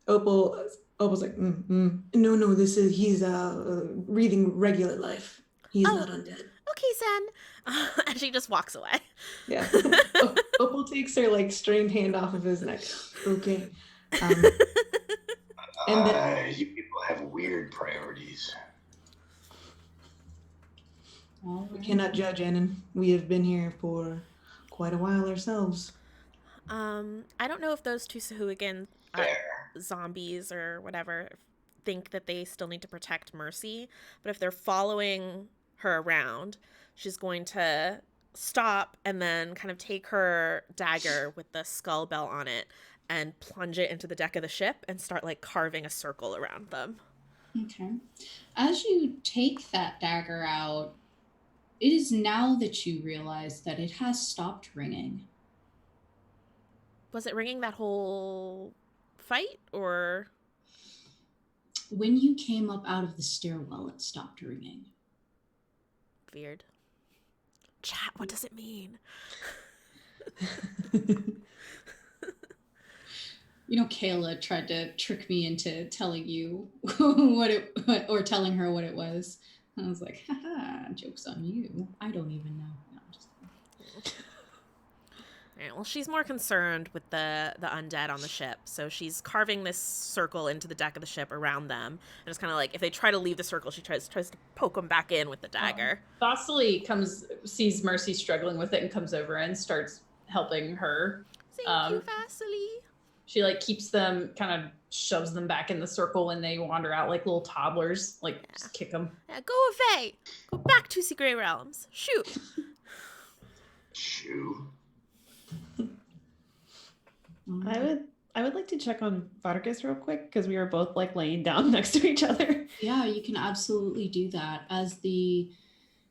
Opal's like, no, he's breathing regular life. He's not undead. Okay, Zen. And she just walks away. Yeah. Opal takes her like strained hand off of his neck. Okay. And then, you people have weird priorities. we cannot judge, Annan. We have been here for quite a while ourselves. I don't know if those two Sahuagin zombies or whatever think that they still need to protect Mercy, but if they're following her around, she's going to stop and then kind of take her dagger with the skull bell on it and plunge it into the deck of the ship and start like carving a circle around them. Okay. As you take that dagger out, it is now that you realize that it has stopped ringing. Was it ringing that whole fight, or? When you came up out of the stairwell, it stopped ringing. Weird. Chat, what does it mean? You know, Kayla tried to trick me into telling you or telling her what it was. And I was like, haha, joke's on you. I don't even know. No, I'm just kidding. All right, well, she's more concerned with the undead on the ship, so she's carving this circle into the deck of the ship around them, and it's kind of like if they try to leave the circle, she tries to poke them back in with the dagger. Vasily sees Mercy struggling with it and comes over and starts helping her. Thank you, Vasily. She like keeps them, kind of shoves them back in the circle when they wander out like little toddlers, like just kick them. Yeah, go away. Go back to the Grey Realms. Shoot. Shoo. I would like to check on Vargas real quick because we were both like laying down next to each other. Yeah, you can absolutely do that. As the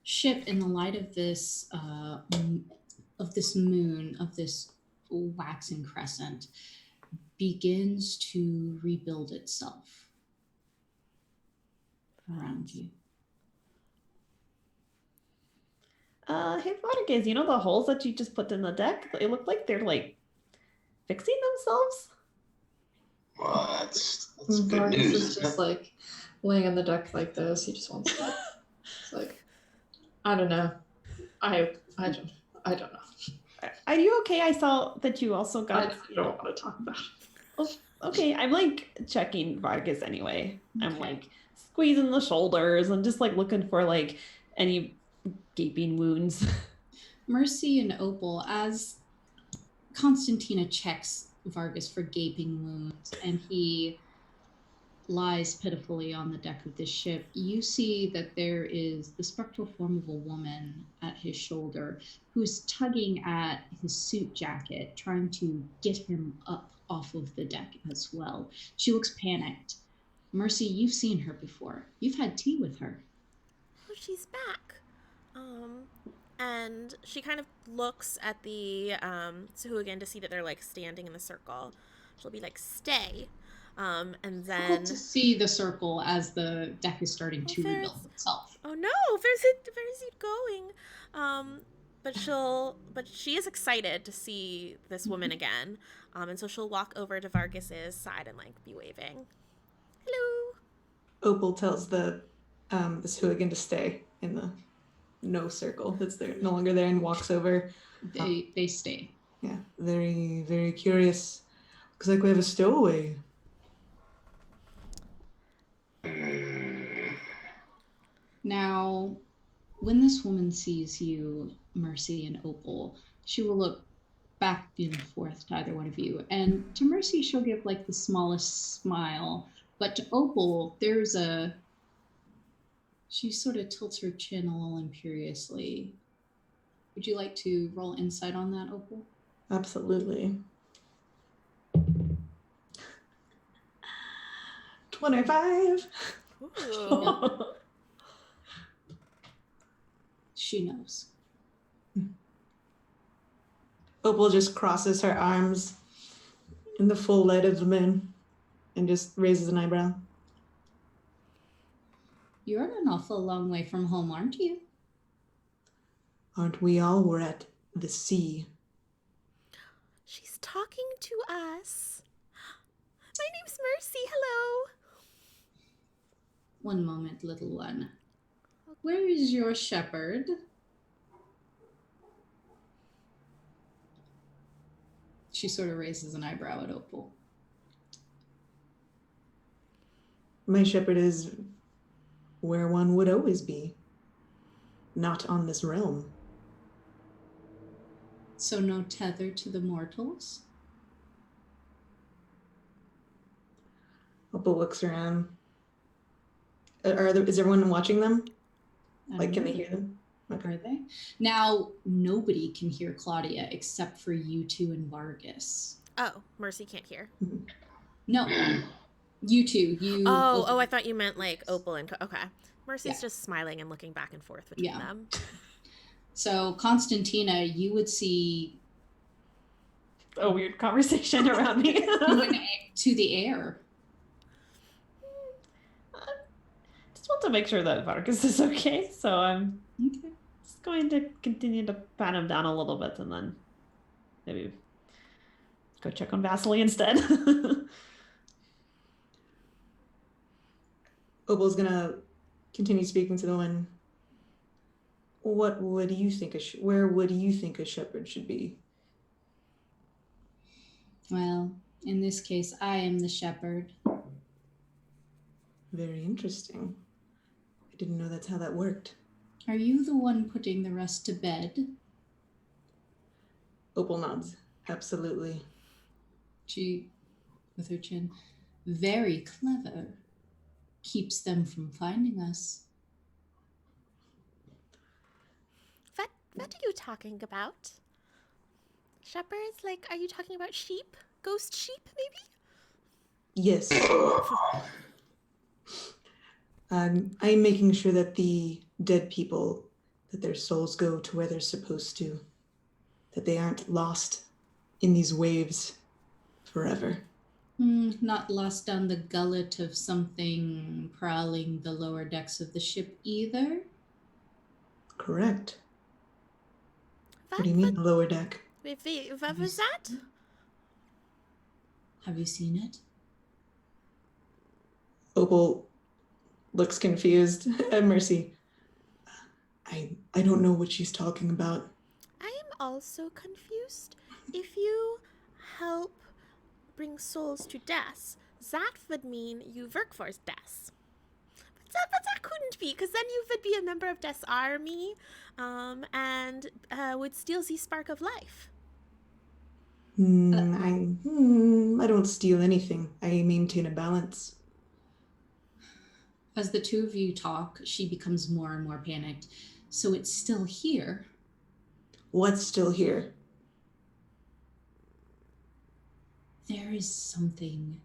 ship, in the light of this moon, of this waxing crescent, begins to rebuild itself around you. Hey Vargas, you know the holes that you just put in the deck? It looked like they're like fixing themselves. Well, that's good Vargas news. is just like laying on the deck like this. He just wants to. It's like, I don't know. I don't know. Are you okay? I saw that you also got. I don't want to talk about it. Oh, okay, I'm like checking Vargas anyway. I'm Okay. like squeezing the shoulders and just like looking for like any gaping wounds. Mercy and Opal, as Constantina checks Vargas for gaping wounds, and he lies pitifully on the deck of this ship. You see that there is the spectral form of a woman at his shoulder who's tugging at his suit jacket, trying to get him up off of the deck as well. She looks panicked. Mercy, you've seen her before. You've had tea with her. Oh, she's back. And she kind of looks at the Sahuagin to see that they're like standing in the circle. She'll be like, stay. And then To see the circle as the deck is starting to rebuild itself. Oh no, where's it going? But she is excited to see this woman again. And so she'll walk over to Vargas's side and like be waving. Hello. Opal tells the Sahuagin to stay in the no circle that's there, no longer there, and walks over. They stay. Yeah, very, very curious. Looks like we have a stowaway. Now, when this woman sees you, Mercy and Opal, she will look back and forth to either one of you. And to Mercy, she'll give like the smallest smile. But to Opal, she sort of tilts her chin a little imperiously. Would you like to roll insight on that, Opal? Absolutely. 25. Ooh. She knows. Opal just crosses her arms in the full light of the moon and just raises an eyebrow. You're an awful long way from home, aren't you? Aren't we all? We're at the sea. She's talking to us. My name's Mercy. Hello. One moment, little one. Where is your shepherd? She sort of raises an eyebrow at Opal. My shepherd is where one would always be. Not on this realm. So no tether to the mortals? Opal looks around. Is everyone watching them? Like, can they hear them? Okay. Are they? Now, nobody can hear Claudia except for you two and Vargas. Oh, Mercy can't hear. No, you two. Oh, I thought you meant like Opal and... Okay. Mercy's Yeah. just smiling and looking back and forth between them. So, Constantina, you would see... A weird conversation around me. to the air. Just want to make sure that Vargas is okay, so I'm Okay. just going to continue to pat him down a little bit and then maybe go check on Vasily instead. Opal's gonna continue speaking to the one. What would you think? Where would you think a shepherd should be? Well, in this case, I am the shepherd. Very interesting. I didn't know that's how that worked. Are you the one putting the rest to bed? Opal nods. Absolutely. She, with her chin, very clever. Keeps them from finding us. What are you talking about? Shepherds? Like, are you talking about sheep? Ghost sheep, maybe? Yes. I'm making sure that the dead people, that their souls go to where they're supposed to. That they aren't lost in these waves forever. Not lost down the gullet of something prowling the lower decks of the ship either? Correct. What do you mean, the lower deck? What was that? Have you seen it? Opal looks confused at Mercy. I don't know what she's talking about. I am also confused. If you help bring souls to death, that would mean you work for death. But that couldn't be, because then you would be a member of Death's army, and would steal the spark of life. I don't steal anything. I maintain a balance. As the two of you talk, she becomes more and more panicked. So it's still here. What's still here? There is something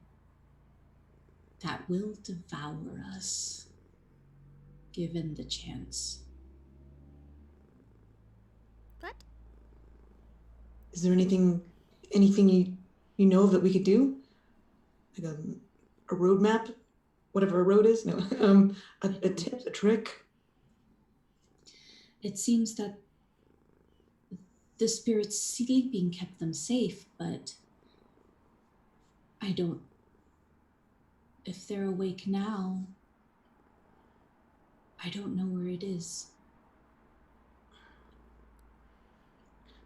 that will devour us, given the chance. What? Is there anything you know that we could do? Like a roadmap? Whatever a road is? No. A tip, a trick? It seems that the spirits sleeping kept them safe, but if they're awake now, I don't know where it is.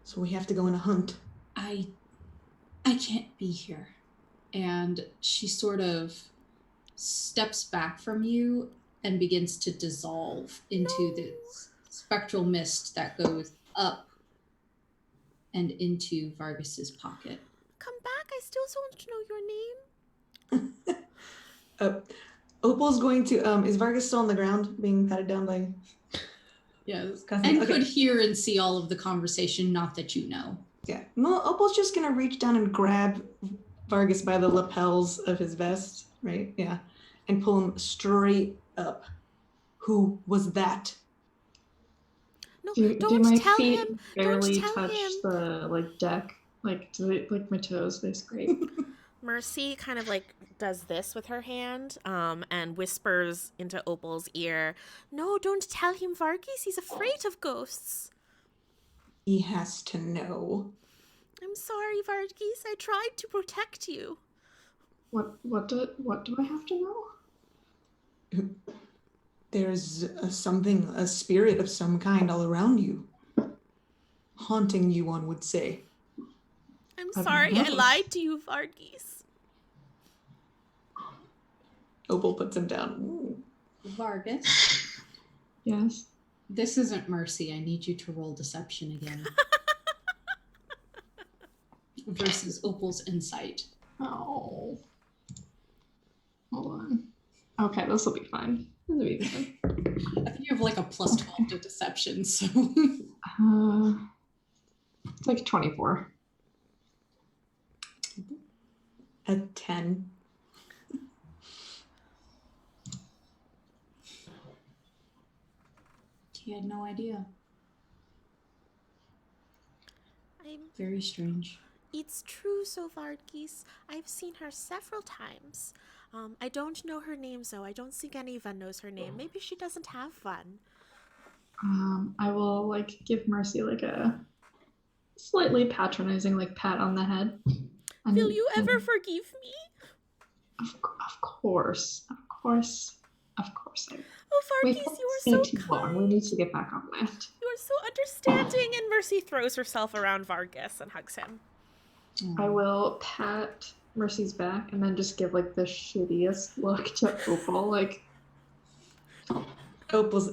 So we have to go on a hunt. I can't be here. And she sort of steps back from you and begins to dissolve into this spectral mist that goes up and into Vargas's pocket. Come back. I still want to know your name. Opal's going to, is Vargas still on the ground being patted down by... Yes. Cousin? And Okay. could hear and see all of the conversation, not that you know. Yeah. Well, Opal's just going to reach down and grab Vargas by the lapels of his vest, right? Yeah. And pull him straight up. Who was that? No, Do don't my tell feet him. barely Don't tell touch him. the deck? Like, do they, like my toes, basically? Mercy kind of does this with her hand and whispers into Opal's ear, "No, don't tell him, Vargas. He's afraid of ghosts." He has to know. I'm sorry, Vargas. I tried to protect you. What do I have to know? There's a spirit of some kind all around you. Haunting you, one would say. I'm I've sorry I noticed. lied to you, Vargas. Opal puts him down. Ooh. Vargas, Yes. this isn't Mercy. I need you to roll deception again. Versus Opal's insight. Oh. Hold on. Okay, this will be fine. This will be fine. I think you have like a plus 12 to deception, so. It's like 24. A 10. He had no idea. I'm Very strange. It's true, so Vargas. I've seen her several times. I don't know her name, so I don't think anyone knows her name. Maybe she doesn't have one. I will give Mercy a slightly patronizing pat on the head. Will you ever forgive me? Of course I will. Oh, We Vargas, can't you are stay so too long. kind. We need to get back on land. You are so understanding. And Mercy throws herself around Vargas and hugs him. I will pat Mercy's back and then just give the shittiest look to Opal. Opal's,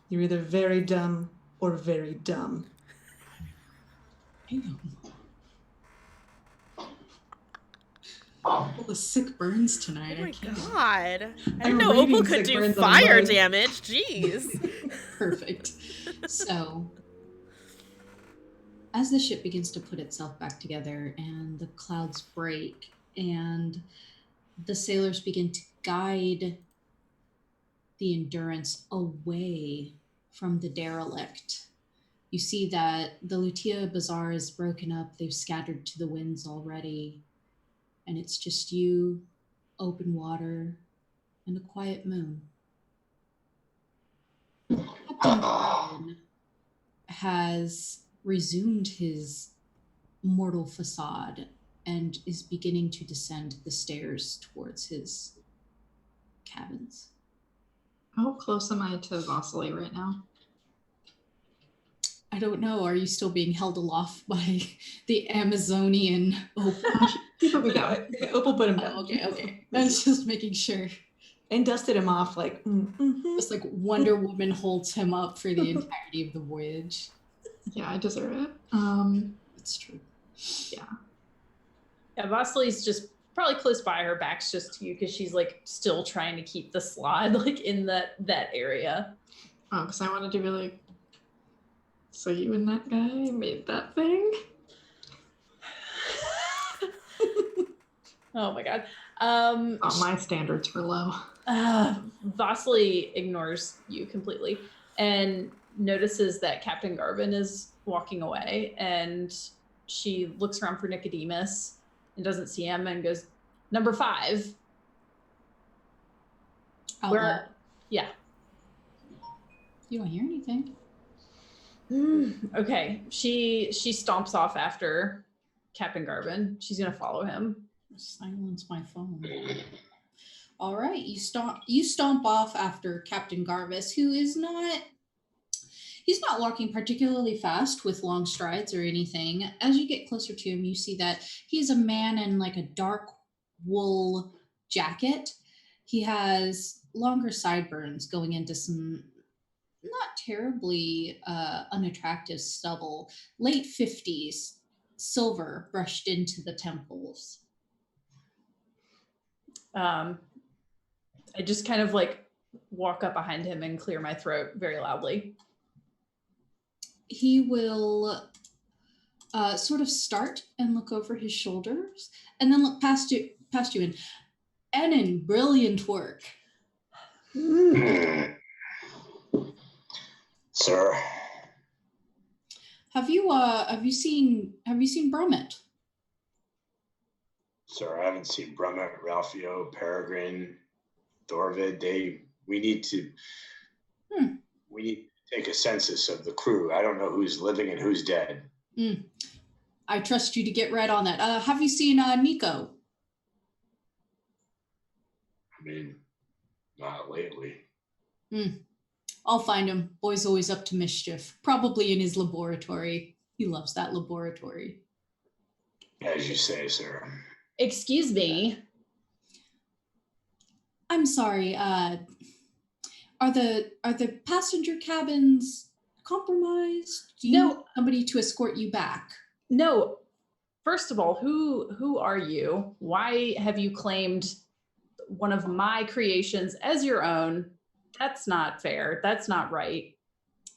you're either very dumb or very dumb. All the sick burns tonight. Oh I my can't. god. I I'm didn't know reading Opal could sick do burns on fire mug. damage. Jeez. Perfect. So, as the ship begins to put itself back together and the clouds break and the sailors begin to guide the Endurance away from the derelict, you see that the Lutia Bazaar is broken up. They've scattered to the winds already. And it's just you, open water, and a quiet moon. Captain Gordon has resumed his mortal facade and is beginning to descend the stairs towards his cabins. How close am I to Vasily right now? I don't know. Are you still being held aloft by the Amazonian Opal? Opal put him down. Okay. I was just making sure. And dusted him off Just Wonder Woman holds him up for the entirety of the voyage. Yeah, I deserve it. It's true. Yeah. Yeah, Vasili's just probably close by. Her back's just to you because she's like still trying to keep the slide like in that area. Oh, because I wanted to be like, so you and that guy made that thing? Oh my god. My standards were low. Vasily ignores you completely and notices that Captain Garvin is walking away, and she looks around for Nicodemus and doesn't see him and goes, "Number 5. Where? Yeah. You don't hear anything. Okay. She stomps off after Captain Garvin. She's gonna follow him. Silence my phone. All right, you stomp off after Captain Garvis, who is not. He's not walking particularly fast with long strides or anything. As you get closer to him, you see that he's a man in like a dark wool jacket. He has longer sideburns going into some not terribly unattractive stubble, late 50s, silver brushed into the temples. I just kind of like walk up behind him and clear my throat very loudly. He will sort of start and look over his shoulders and then look past you and Enon, brilliant work. Sir. Have you seen Brummett? Sir, I haven't seen Brummett, Ralphio, Peregrine, Dorvid. We need to take a census of the crew. I don't know who's living and who's dead. I trust you to get right on that. Have you seen Nico? I mean, not lately. I'll find him. Boy's always up to mischief. Probably in his laboratory. He loves that laboratory. As you say, sir. Excuse me. I'm sorry. Are the passenger cabins compromised? Do you need somebody to escort you back? No. First of all, who are you? Why have you claimed one of my creations as your own? That's not fair. That's not right.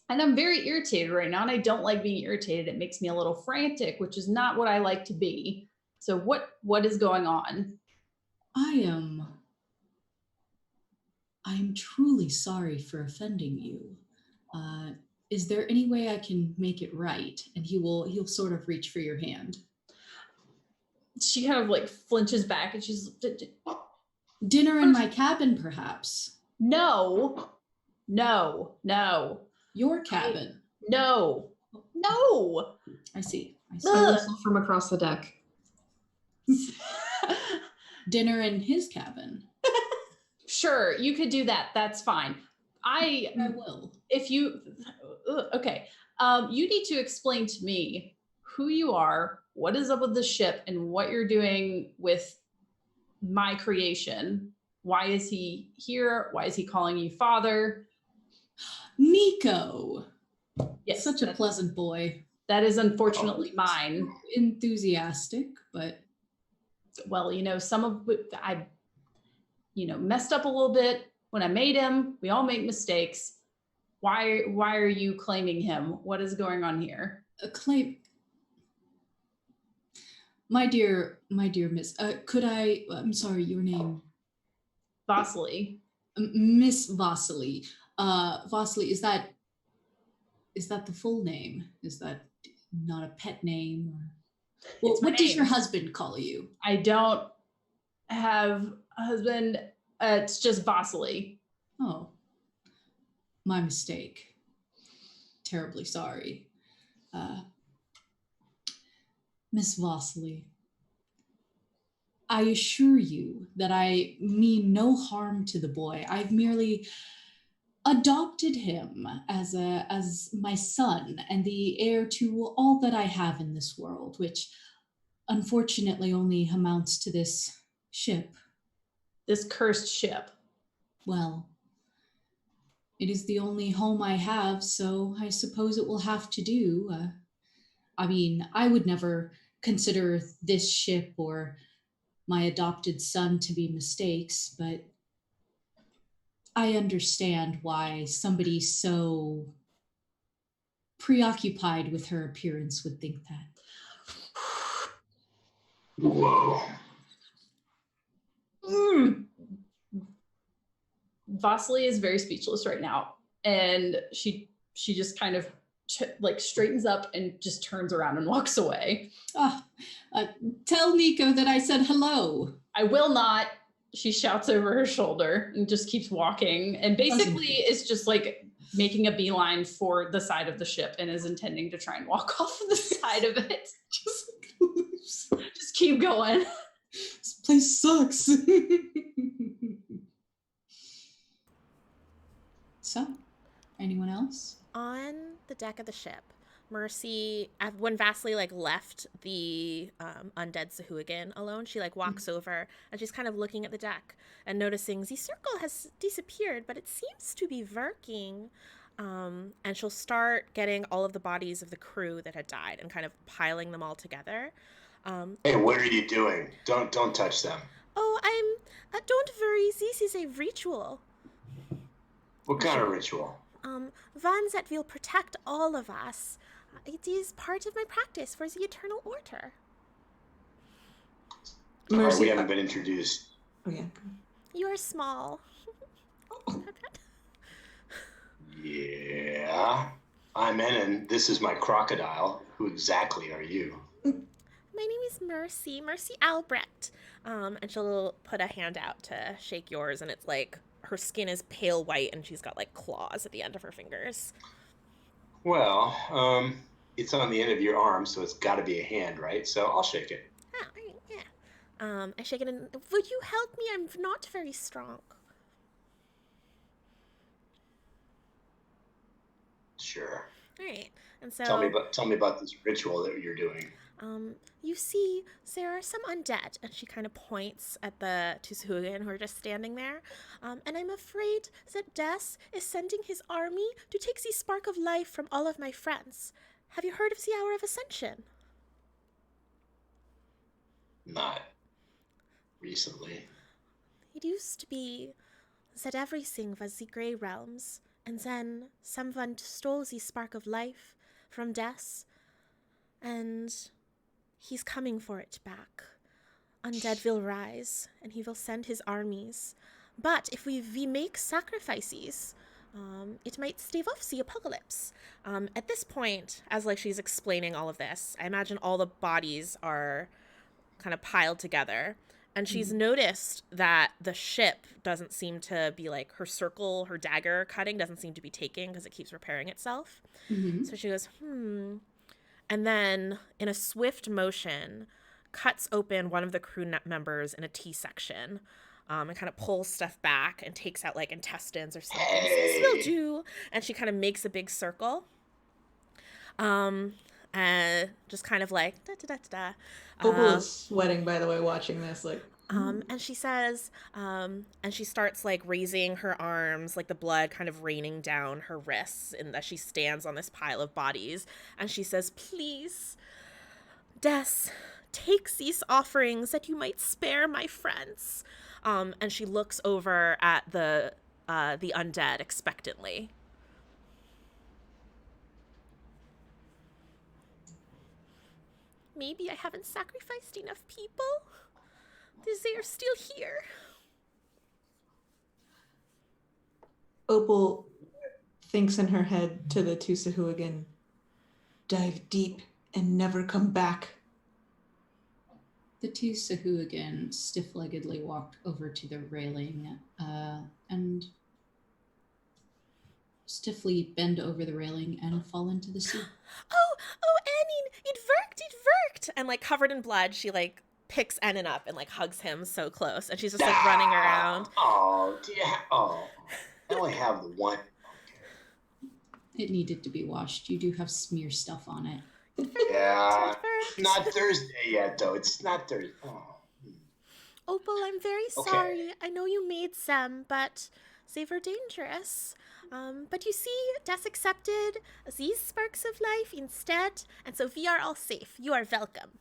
And I'm very irritated right now, and I don't like being irritated. It makes me a little frantic, which is not what I like to be. So what is going on? I am truly sorry for offending you. Is there any way I can make it right? And he'll sort of reach for your hand. She kind of like flinches back and she's dinner in my cabin, perhaps. No. Your cabin. No. I see. I whistle from across the deck. Dinner in his cabin. Sure, you could do that. That's fine. I will. If you, okay. You need to explain to me who you are, what is up with the ship, and what you're doing with my creation. Why is he here? Why is he calling you father? Nico. Yes. Such a pleasant boy. That is unfortunately mine. Enthusiastic, but... Well, some of it, I messed up a little bit when I made him. We all make mistakes. Why are you claiming him? What is going on here? A claim... My dear miss, I'm sorry, your name? Vasily. Miss Vasily. Vasily, is that the full name? Is that not a pet name? Well, what does your husband call you? I don't have a husband. It's just Vasily. Oh, my mistake. Terribly sorry. Miss Vasily, I assure you that I mean no harm to the boy. I've merely adopted him as my son and the heir to all that I have in this world, which unfortunately only amounts to this ship. This cursed ship. Well, it is the only home I have, so I suppose it will have to do. I mean, I would never consider this ship or my adopted son to be mistakes, but I understand why somebody so preoccupied with her appearance would think that. Whoa. Vasily is very speechless right now, and she just kind of like straightens up and just turns around and walks away. Tell Nico that I said hello. I will not. She shouts over her shoulder and just keeps walking, and basically is just like making a beeline for the side of the ship and is intending to try and walk off the side of it. Just keep going. This place sucks. So, anyone else? On the deck of the ship, Mercy, when Vasily like left the undead Sahuagin alone, she like walks over and she's kind of looking at the deck and noticing the circle has disappeared, but it seems to be working. And she'll start getting all of the bodies of the crew that had died and kind of piling them all together. Hey, what are you doing? Don't touch them. Oh, don't worry. This is a ritual. What kind of ritual? One that will protect all of us. It is part of my practice for the eternal order. Mercy, we haven't been introduced. Oh yeah. You are small. Yeah. I'm Enon. This is my crocodile. Who exactly are you? My name is Mercy Albrecht. And she'll put a hand out to shake yours, and it's like her skin is pale white and she's got like claws at the end of her fingers. Well, it's on the end of your arm, so it's got to be a hand, right? So I'll shake it. Oh, yeah. I shake it and, would you help me? I'm not very strong. Sure. All right. And so tell me about this ritual that you're doing. You see, there are some undead, and she kind of points at the two Sahuagin who are just standing there. And I'm afraid that Des is sending his army to take the spark of life from all of my friends. Have you heard of the Hour of Ascension? Not recently. It used to be that everything was the Grey Realms, and then someone stole the spark of life from Des, and he's coming for it back. Undead will rise, and he will send his armies. But if we make sacrifices, it might stave off the apocalypse. At this point, as like she's explaining all of this, I imagine all the bodies are kind of piled together. And she's noticed that the ship doesn't seem to be like her circle, her dagger cutting doesn't seem to be taking because it keeps repairing itself. So she goes, and then, in a swift motion, cuts open one of the crew members in a T-section and kind of pulls stuff back and takes out, like, intestines or something. This will do. And she kind of makes a big circle. And just kind of like, da-da-da-da-da. Opal is sweating, by the way, watching this. Like, and she says, and she starts like raising her arms, like the blood kind of raining down her wrists, and as she stands on this pile of bodies. And she says, please, Des, take these offerings that you might spare my friends. And she looks over at the undead expectantly. Maybe I haven't sacrificed enough people. They are still here. Opal thinks in her head to the two Sahuagin, dive deep and never come back. The two Sahuagin stiff-leggedly walked over to the railing and stiffly bend over the railing and fall into the sea. Oh, Annie, it worked. And like covered in blood, she like picks Enon up and like hugs him so close, and she's just like running around. Oh, I only have the one. It needed to be washed. You do have smear stuff on it. Yeah, not Thursday yet, though. It's not Thursday. Oh. Opal, I'm very sorry. I know you made some, but they were dangerous. But you see, Des accepted these sparks of life instead, and so we are all safe. You are welcome.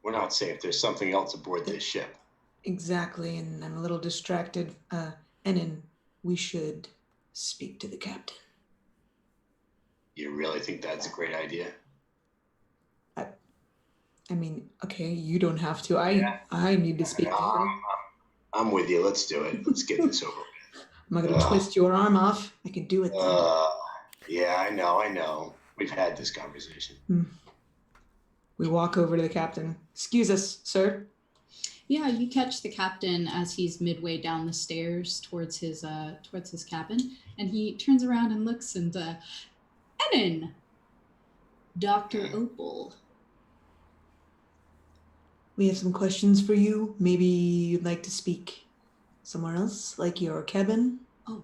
We're not safe. There's something else aboard this ship. Exactly, and I'm a little distracted. Enin, we should speak to the captain. You really think that's a great idea? I mean, okay, you don't have to. I need to speak to him. I'm with you. Let's do it. Let's get this over with. I'm not going to twist your arm off. I can do it then. Yeah, I know. We've had this conversation. We walk over to the captain. Excuse us, sir. Yeah, you catch the captain as he's midway down the stairs towards his cabin, and he turns around and looks and Enin, Dr. Opal. We have some questions for you. Maybe you'd like to speak somewhere else, like your cabin? Oh,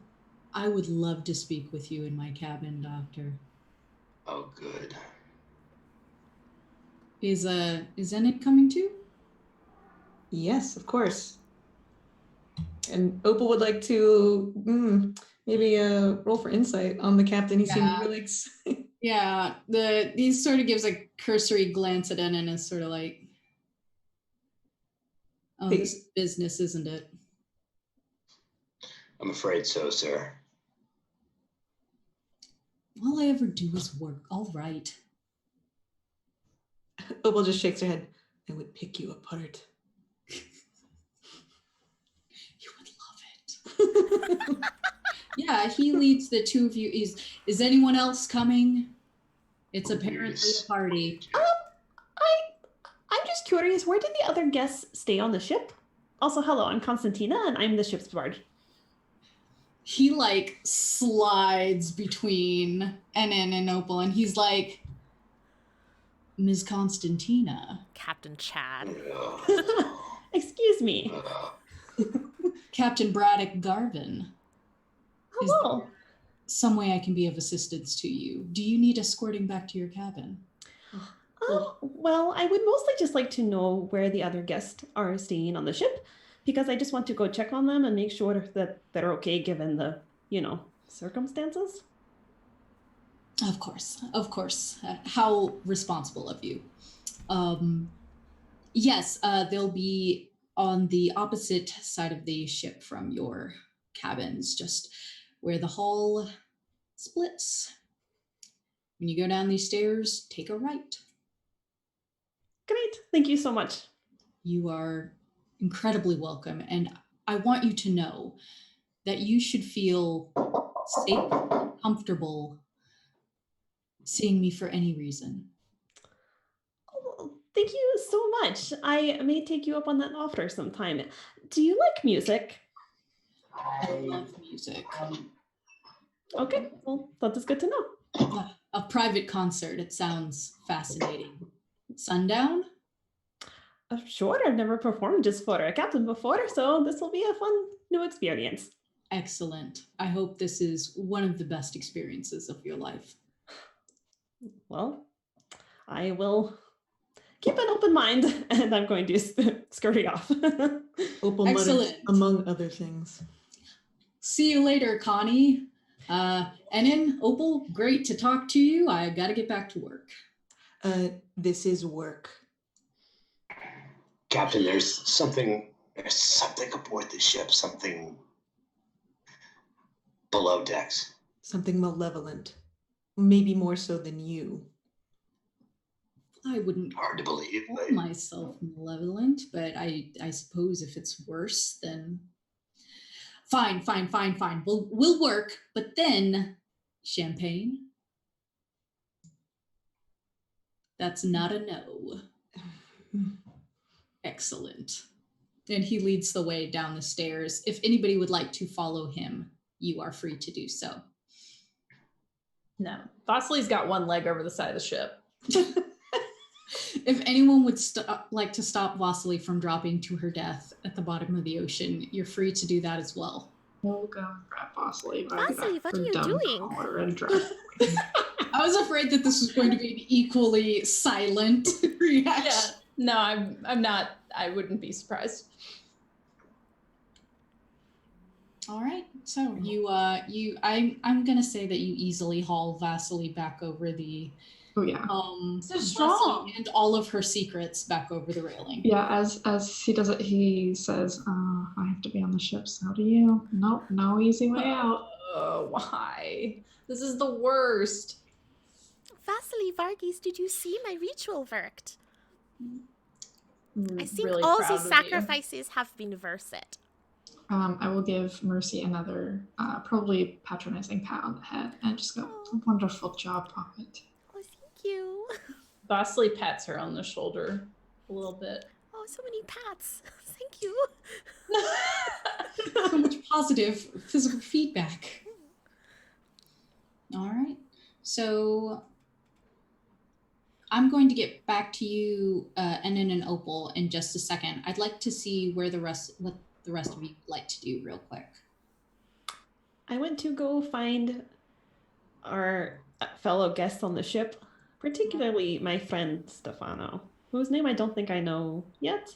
I would love to speak with you in my cabin, Doctor. Oh, good. Is Enid coming too? Yes, of course. And Opal would like to maybe roll for insight on the captain. He seemed really excited. Yeah, he sort of gives a cursory glance at Enid and is sort of like, oh, this is business, isn't it? I'm afraid so, sir. All I ever do is work. All right. Opal just shakes her head. I would pick you apart. You would love it. Yeah, he leads the two of you. Is anyone else coming? It's apparently a party. I'm just curious, where did the other guests stay on the ship? Also, hello, I'm Constantina, and I'm the ship's bard. He like slides between Enin and Opal, and he's like, Ms. Constantina. Captain Chad. Excuse me. Captain Braddock Garvin. Hello. Is there some way I can be of assistance to you? Do you need escorting back to your cabin? Well, I would mostly just like to know where the other guests are staying on the ship, because I just want to go check on them and make sure that they're okay given the, circumstances. Of course. How responsible of you. Yes, they'll be on the opposite side of the ship from your cabins, just where the hull splits. When you go down these stairs, take a right. Great. Thank you so much. You are incredibly welcome. And I want you to know that you should feel safe and comfortable seeing me for any reason. Oh, thank you so much. I may take you up on that offer sometime. Do you like music? I love music. Okay, well, that is good to know. A private concert. It sounds fascinating. Sundown? Sure, I've never performed just for a captain before, so this will be a fun new experience. Excellent. I hope this is one of the best experiences of your life. Well, I will keep an open mind, and I'm going to scurry off. Opal mutters, among other things. See you later, Connie. Enin, Opal, great to talk to you. I got to get back to work. This is work. Captain, there's something aboard the ship, something below decks. Something malevolent. Maybe more so than you. I wouldn't hard to believe call myself malevolent, but I suppose if it's worse, then fine. We'll work, but then champagne. That's not a no. Excellent. And he leads the way down the stairs. If anybody would like to follow him, you are free to do so. No. Vasili's got one leg over the side of the ship. If anyone would like to stop Vasily from dropping to her death at the bottom of the ocean, you're free to do that as well. We'll go and grab Vasily. Vasily, what are you doing? I was afraid that this was going to be an equally silent reaction. Yeah. No, I'm not. I wouldn't be surprised. All right. So I'm gonna say that you easily haul Vasily back over the Oh yeah. So strong. and all of her secrets back over the railing. Yeah, as he does it, he says, I have to be on the ship, so do you. Nope, no easy way out. Why? This is the worst. Vasily Varghese, did you see my ritual worked? I think Really all proud the of you. sacrifices have been worth it. I will give Mercy another, probably patronizing pat on the head and just go, wonderful job, Prophet. Oh, thank you. Vasily pats her on the shoulder a little bit. Oh, so many pats. Thank you. So much positive physical feedback. All right. So I'm going to get back to you, Enon and Opal, in just a second. I'd like to see what the rest of you would like to do real quick. I went to go find our fellow guests on the ship, particularly my friend Stefano, whose name I don't think I know yet.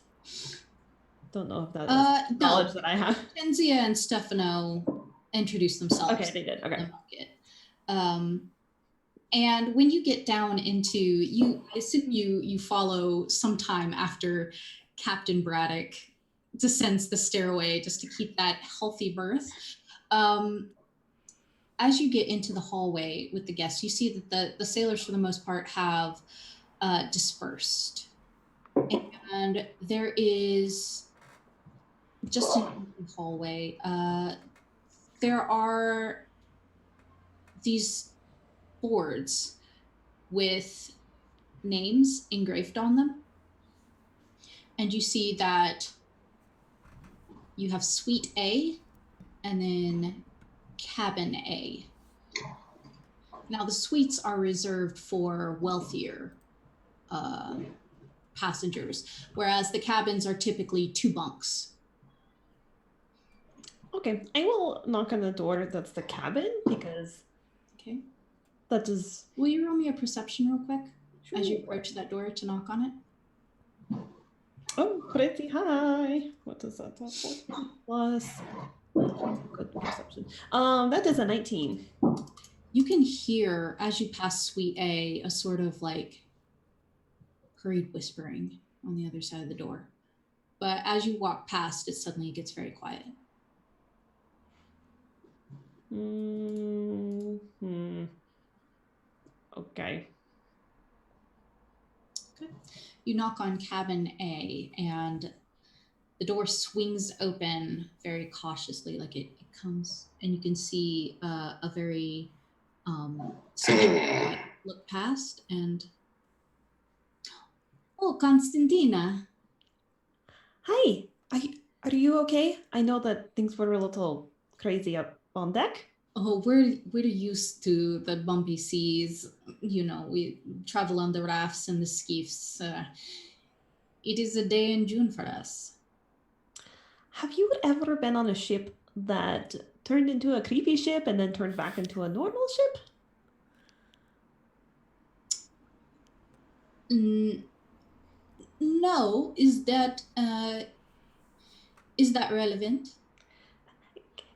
Don't know if that is knowledge that I have. Tenzia and Stefano introduced themselves. Okay, they did. Okay. And when you get down into I assume you follow sometime after Captain Braddock descends the stairway just to keep that healthy birth. As you get into the hallway with the guests, you see that the sailors, for the most part, have dispersed. And there is just an open hallway. There are these boards with names engraved on them. And you see that you have Suite A and then Cabin A. Now, the suites are reserved for wealthier passengers, whereas the cabins are typically 2 bunks. Okay, I will knock on the door that's the cabin, because that is... Will you roll me a perception real quick as you approach that door to knock on it? Oh, pretty high. What does that for? Plus... Good perception. That is a 19. You can hear, as you pass Suite A, a sort of like hurried whispering on the other side of the door. But as you walk past, it suddenly gets very quiet. Okay. You knock on Cabin A, and the door swings open very cautiously, like it comes, and you can see a very look past, and oh, Constantina. Hi. Are you okay? I know that things were a little crazy up on deck. Oh, we're used to the bumpy seas. You know, we travel on the rafts and the skiffs. It is a day in June for us. Have you ever been on a ship that turned into a creepy ship and then turned back into a normal ship? No. Is that relevant?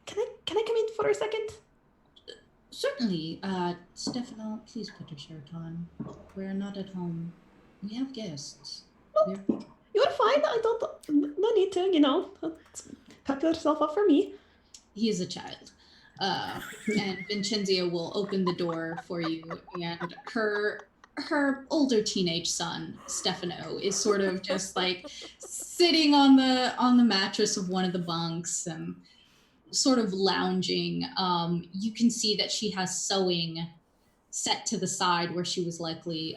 Can I come in for a second? Certainly. Stefano, please put your shirt on. We're not at home. We have guests. You're fine. I don't... No need to, pep yourself up for me. He is a child. And Vincenzia will open the door for you, and her older teenage son, Stefano, is sort of just like sitting on the mattress of one of the bunks and sort of lounging. You can see that she has sewing set to the side where she was likely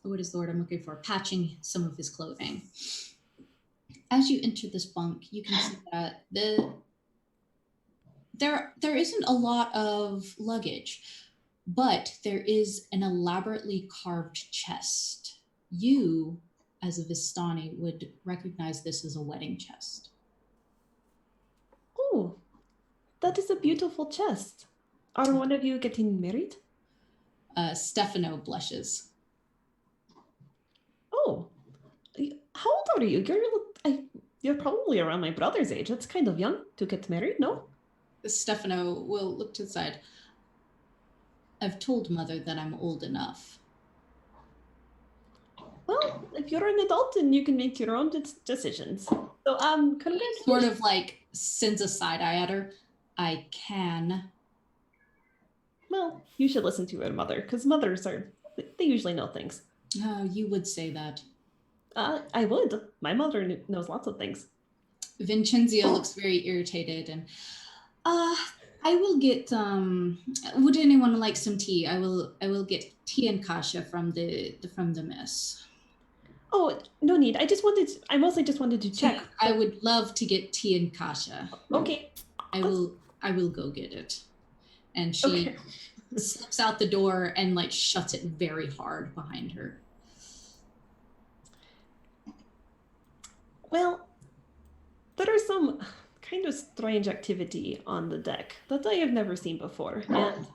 what is the word I'm looking for? Patching some of his clothing. As you enter this bunk, you can see that there isn't a lot of luggage, but there is an elaborately carved chest. You, as a Vistani, would recognize this as a wedding chest. Oh, that is a beautiful chest. Are one of you getting married? Stefano blushes. Oh, how old are you? you're probably around my brother's age. That's kind of young to get married, no? Stefano will look to the side. I've told Mother that I'm old enough. Well, if you're an adult, then you can make your own decisions. So, congratulations. Sort of like sends a side eye at her. I can. Well, you should listen to your mother, because mothers they usually know things. Oh, you would say that. I would. My mother knows lots of things. Vincenzio looks very irritated and, I will get, would anyone like some tea? I will get tea and kasha from the mess. Oh, no need. I mostly just wanted to check. I would love to get tea and kasha. Okay. I will go get it. And she slips out the door and like shuts it very hard behind her. Well, there is some kind of strange activity on the deck that I have never seen before. And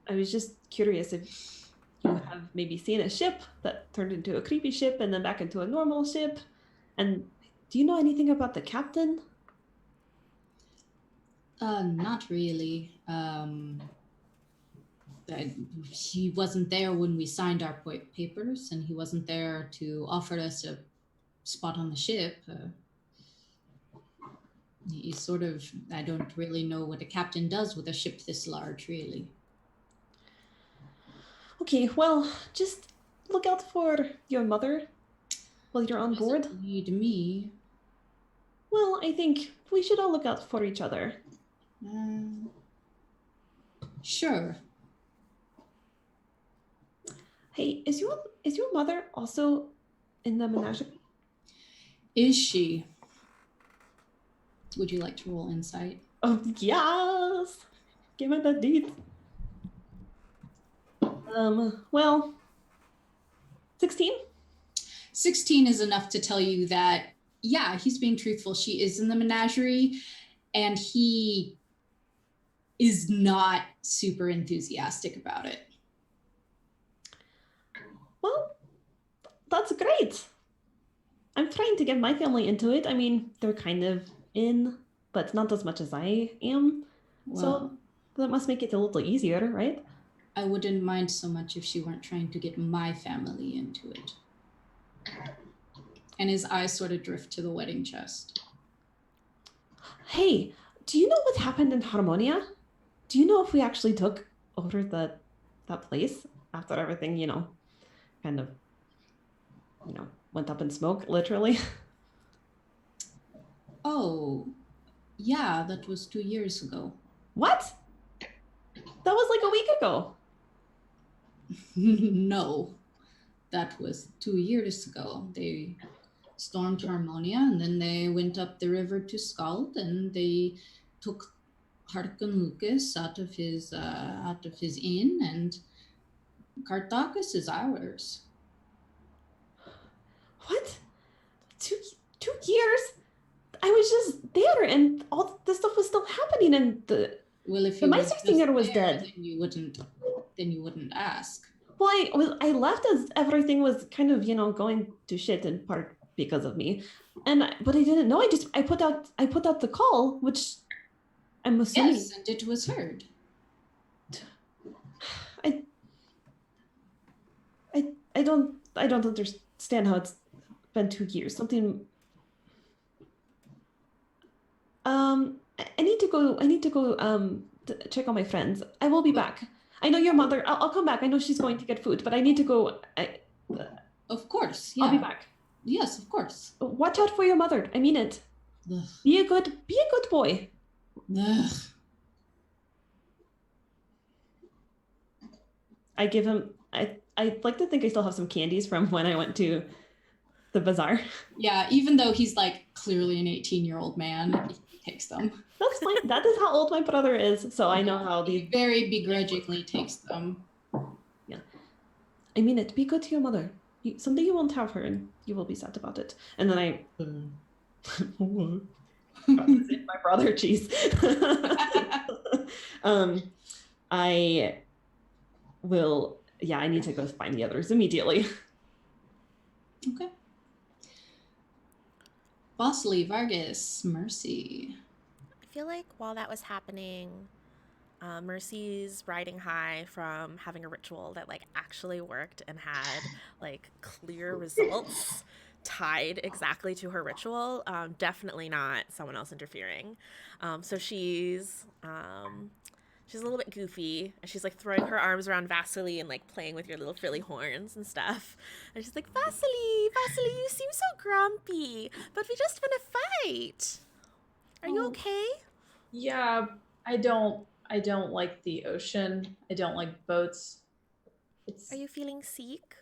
I was just curious if you have maybe seen a ship that turned into a creepy ship and then back into a normal ship. And do you know anything about the captain? Not really. He wasn't there when we signed our papers, and he wasn't there to offer us a spot on the ship. He's sort of, I don't really know what a captain does with a ship this large, really. Okay, well, just look out for your mother while you're on board. Doesn't need me. Well, I think we should all look out for each other. Sure. Hey, is your mother also in the menagerie? Is she? Would you like to roll insight? Oh, yes! Give me the deed. Well, 16? 16 is enough to tell you that, yeah, he's being truthful. She is in the menagerie, and he is not super enthusiastic about it. Well, that's great. I'm trying to get my family into it. I mean, they're kind of in, but not as much as I am. Well, so that must make it a little easier, right? I wouldn't mind so much if she weren't trying to get my family into it. And his eyes sort of drift to the wedding chest. Hey, do you know what happened in Harmonia? Do you know if we actually took over that place after everything, kind of, went up in smoke, literally? Oh, yeah, that was 2 years ago. What? That was like a week ago. No, that was 2 years ago. They stormed Harmonia, and then they went up the river to Skald, and they took Harkon Lucas out of his inn, and Carthagis is ours. What? 2 years? I was just there, and all this stuff was still happening, and the Meistersinger was dead. Then you wouldn't ask. Well, I left as everything was kind of going to shit in part because of me, but I didn't know. I put out the call, which I'm assuming. Yes, and it was heard. I don't understand how it's been 2 years. Something. I need to go to check on my friends. I will be back. I know your mother. I'll come back. I know she's going to get food, but I need to go. Of course, yeah. I'll be back. Yes, of course. Watch out for your mother. I mean it. Ugh. Be a good boy. Ugh. I give him. I like to think I still have some candies from when I went to the bazaar. Yeah, even though he's like clearly an 18-year-old man, he takes them. That's fine. That is how old my brother is, so I know how He these. very begrudgingly takes them. Yeah, I mean it. Be good to your mother. Someday you won't have her, and you will be sad about it. And then I. My brother, jeez. I will. Yeah, I need to go find the others immediately. Okay. Bosley, Vargas, Mercy. I feel like while that was happening, Mercy's riding high from having a ritual that like actually worked and had like clear results tied exactly to her ritual. Definitely not someone else interfering. So she's a little bit goofy, and she's like throwing her arms around Vasily and like playing with your little frilly horns and stuff. And she's like, Vasily, you seem so grumpy, but we just want to fight. Are you okay? Yeah, I don't like the ocean. I don't like boats. Are you feeling sick?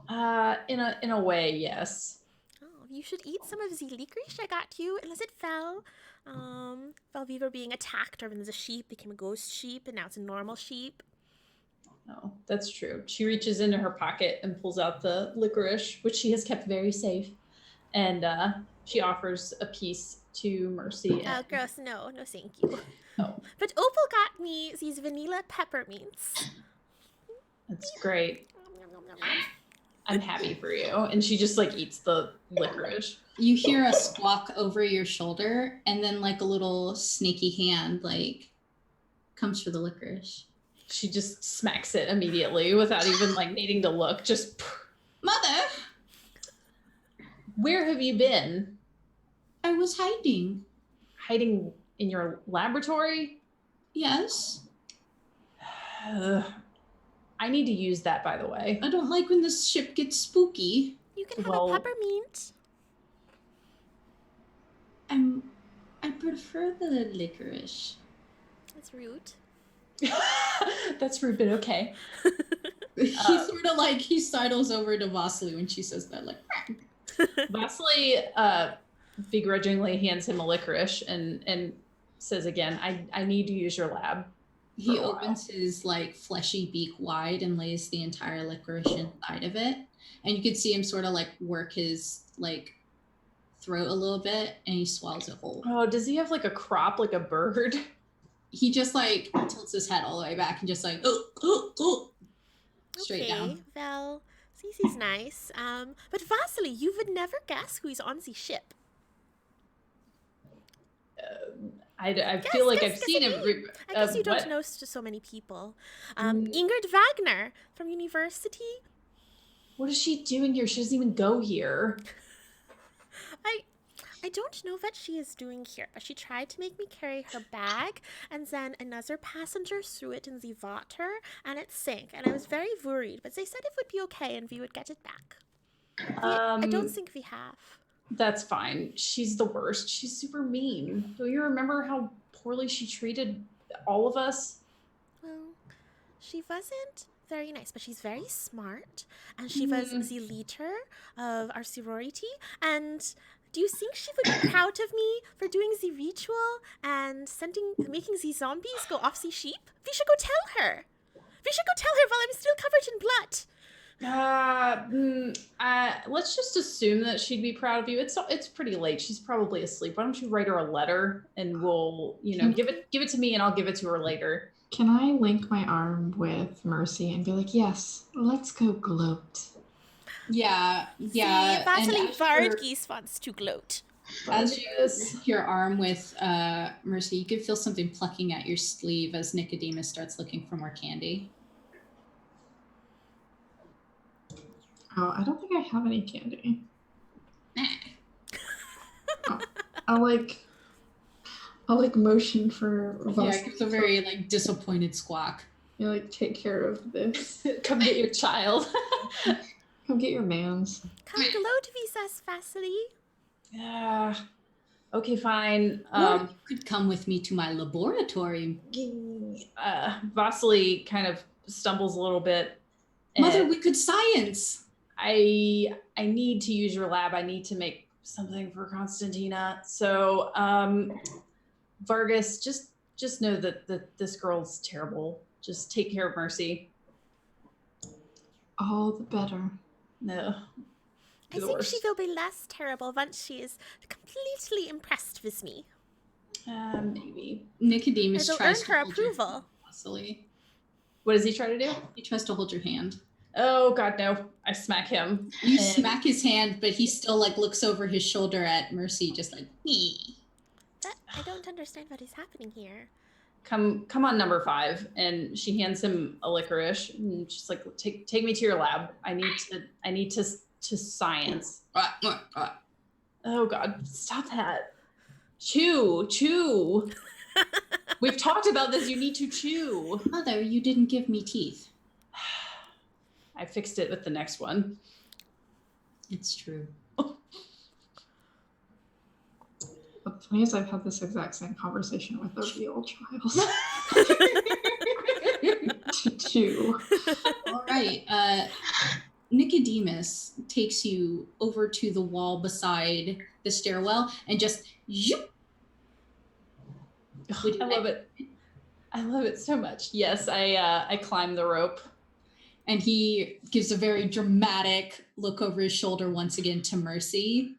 In a way, yes. Oh, you should eat some of the licorice I got you, unless it fell. While we were being attacked, or when there's a sheep, became a ghost sheep, and now it's a normal sheep. No, that's true. She reaches into her pocket and pulls out the licorice, which she has kept very safe, and she offers a piece to Mercy. Oh, gross! No, thank you. Oh, But Opal got me these vanilla peppermints. that's great. I'm happy for you. And she just like eats the licorice. You hear a squawk over your shoulder, and then like a little snaky hand like comes for the licorice. She just smacks it immediately without even like needing to look. Just, Mother, where have you been? I was hiding. Hiding in your laboratory? Yes. I need to use that, by the way. I don't like when this ship gets spooky. You can have a peppermint. I prefer the licorice. That's rude. That's rude, but okay. He sort of like, he sidles over to Vasily when she says that, like. Vasily begrudgingly hands him a licorice and says again, I need to use your lab. He opens his like fleshy beak wide and lays the entire licorice inside of it. And you can see him sort of like work his like throat a little bit, and he swallows it whole. Oh, does he have like a crop like a bird? He just like tilts his head all the way back and just like straight down. Well, Cece's nice. But Vasily, you would never guess who's on the ship. I feel like I've seen him. I guess you don't know so many people. Ingrid Wagner from university. What is she doing here? She doesn't even go here. I don't know what she is doing here, but she tried to make me carry her bag, and then another passenger threw it in the water, and it sank, and I was very worried, but they said it would be okay, and we would get it back. I don't think we have. That's fine. She's the worst. She's super mean. Do you remember how poorly she treated all of us? Well, she wasn't very nice, but she's very smart, and she was the leader of our sorority, and do you think she would be proud of me for doing the ritual and making the zombies go off the sheep? We should go tell her. We should go tell her while I'm still covered in blood. Let's just assume that she'd be proud of you. It's pretty late. She's probably asleep. Why don't you write her a letter, and we'll, give it to me, and I'll give it to her later. Can I link my arm with Mercy and be like, yes, let's go gloat? Yeah. Vasily Vargas wants to gloat. As you link your arm with Mercy, you could feel something plucking at your sleeve as Nicodemus starts looking for more candy. Oh, I don't think I have any candy. I'll motion for Vasily. Yeah, it's a very like disappointed squawk. You like take care of this. Come get your child. Come get your mans. Come gloat with us, Vasily. Yeah. Okay, fine. Or you could come with me to my laboratory. Vasily kind of stumbles a little bit. Mother, we could science. I need to use your lab. I need to make something for Constantina. So, Vargas, just know that this girl's terrible. Just take care of Mercy. All the better. No. I think she will be less terrible once she is completely impressed with me. Maybe. Nicodemus It'll tries earn to her hold approval. Vasily. What does he try to do? He tries to hold your hand. Oh God, no! I smack him. You smack his hand, but he still like looks over his shoulder at Mercy, just like me. I don't understand what is happening here. Come on, number 5. And she hands him a licorice. And she's like, take me to your lab. I need to science. Oh God, stop that. Chew. We've talked about this. You need to chew. Mother, you didn't give me teeth. I fixed it with the next one. It's true. What's funny is I've had this exact same conversation with a real child. Two. All right. Nicodemus takes you over to the wall beside the stairwell and just zoop. I love it. I love it so much. Yes, I climb the rope. And he gives a very dramatic look over his shoulder once again to Mercy.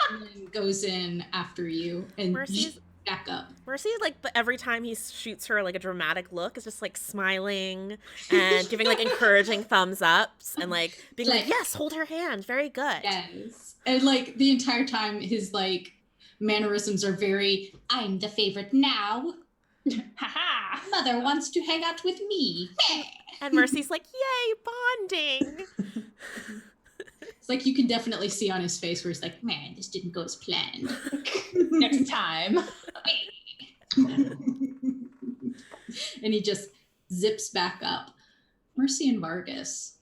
And then goes in after you and back up. Mercy, like, every time he shoots her like a dramatic look, is just like smiling and giving like encouraging thumbs ups and like being like, yes, hold her hand, very good. Yes. And like the entire time his like mannerisms are very, I'm the favorite now. Haha. Mother wants to hang out with me. And Mercy's like, yay, bonding. It's like you can definitely see on his face where he's like, man, this didn't go as planned. Next time. And he just zips back up. Mercy and Vargas.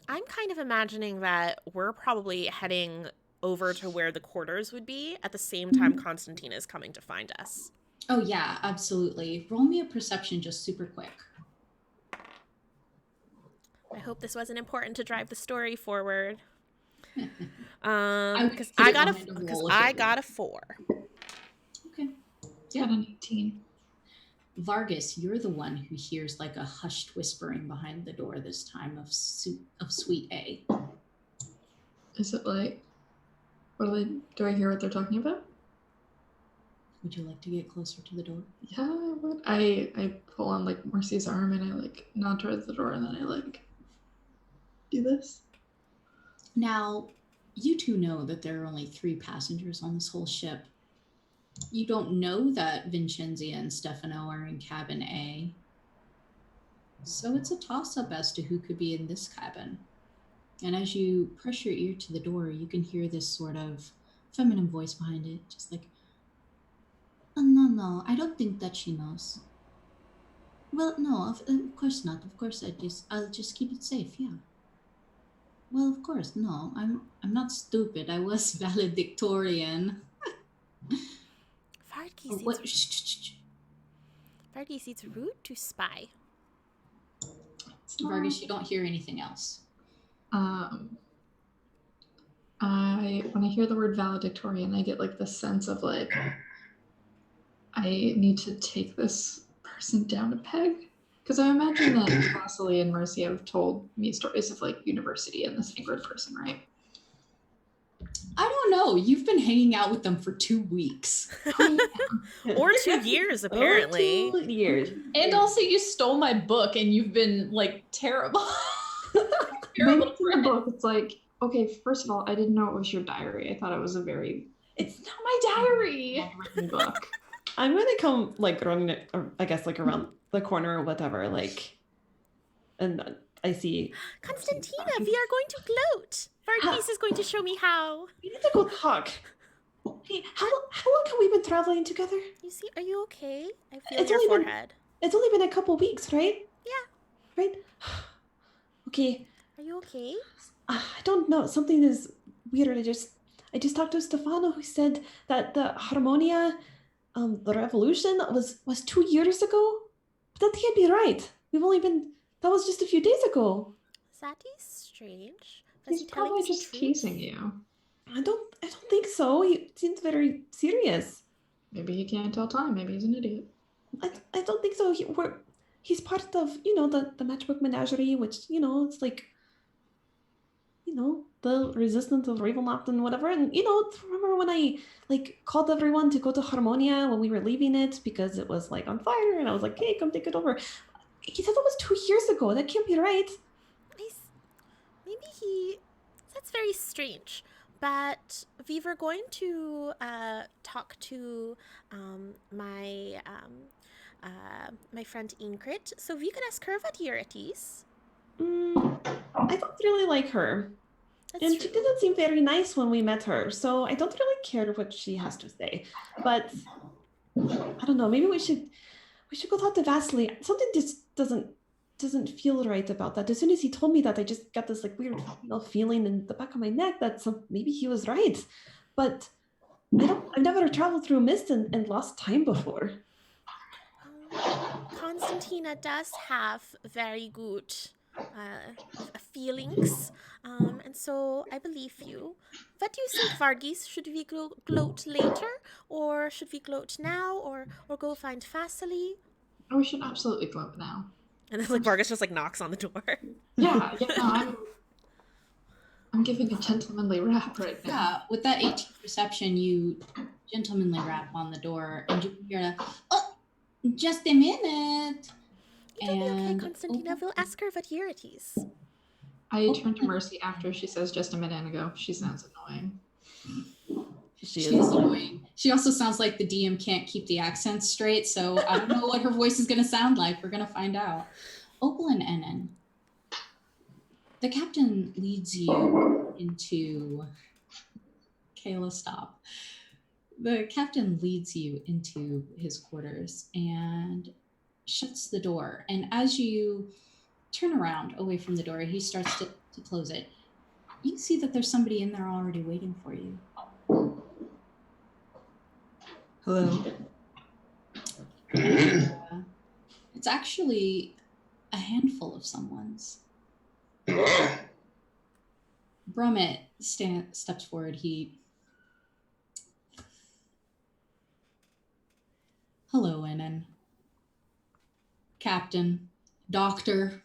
I'm kind of imagining that we're probably heading over to where the quarters would be at the same time Constantine is coming to find us. Oh yeah, absolutely. Roll me a perception just super quick. I hope this wasn't important to drive the story forward. Because I got a 4. Okay. Yeah, an 18. Vargas, you're the one who hears like a hushed whispering behind the door this time of Suite A. Is it like, do I hear what they're talking about? Would you like to get closer to the door? Yeah, I would. I pull on like Mercy's arm and I like nod towards the door and then I like do this. Now, you two know that there are only 3 passengers on this whole ship. You don't know that Vincenzia and Stefano are in cabin A. So it's a toss-up as to who could be in this cabin. And as you press your ear to the door, you can hear this sort of feminine voice behind it, just like, oh, no, I don't think that she knows. Well, no, of course not. Of course, I'll just keep it safe, yeah. Well, of course, no, I'm not stupid. I was valedictorian. Vargas, it's rude to spy. Vargas, you don't hear anything else. When I hear the word valedictorian, I get like the sense of like, I need to take this person down a peg. Because I imagine that Vasily and Mercy have told me stories of like university and this favorite person, right? I don't know. You've been hanging out with them for 2 weeks. Or 2 years, apparently. 2 years. And also you stole my book and you've been like terrible. Terrible friend. Book, it's like, okay, first of all, I didn't know it was your diary. I thought it was a very... It's not my diary. Written book. I'm gonna come like running, I guess, like around the corner or whatever, like, and I see Constantina, we are going to gloat. Vargas is going to show me how. We need to go talk. Hey, how long have we been traveling together? You see, are you okay? I feel It's your only been- forehead. It's only been a couple weeks, right? Yeah. Right? Okay. Are you okay? I don't know. Something is weird. I just talked to Stefano, who said that the Harmonia, the revolution was 2 years ago. But that can't be right. That was just a few days ago. That is strange. Was He's he telling probably us the just truth? teasing you. I don't think so. He seems very serious. Maybe he can't tell time. Maybe he's an idiot. I don't think so. He's part of, the Matchbook Menagerie, which, it's like, the resistance of Ravenloft and whatever. And, remember when I, called everyone to go to Harmonia when we were leaving it because it was, on fire? And I was like, hey, come take it over. He said that was 2 years ago. That can't be right. Maybe he... That's very strange. But we were going to talk to my friend Ingrid, so we could ask her what year it is. I don't really like her. And she didn't seem very nice when we met her, so I don't really care what she has to say. But I don't know, maybe we should go talk to Vasily. Something just doesn't feel right about that. As soon as he told me that, I just got this like weird feeling in the back of my neck that maybe he was right. But I've never traveled through mist and lost time before. Constantina does have very good feelings, and so I believe you. What do you think, Vargis? Should we gloat later, or should we gloat now, or go find Vasily? Oh, we should absolutely gloat now. And then like Vargas just like knocks on the door. Yeah, no, I'm giving a gentlemanly rap right now. Yeah, with that 18 perception, you gentlemanly rap on the door, and you hear just a minute. It'll be okay, Constantina. We'll ask her what year it is. I turn to Mercy after she says just a minute ago. She sounds annoying. She is annoying. She also sounds like the DM can't keep the accents straight, so I don't know what her voice is going to sound like. We're going to find out. Opal and Enon, the captain leads you into... Kayla, stop. The captain leads you into his quarters and shuts the door. And as you turn around away from the door, he starts to close it. You see that there's somebody in there already waiting for you. Hello. It's actually a handful of someone's. Brummett steps forward. Hello, Enon. Captain, Doctor.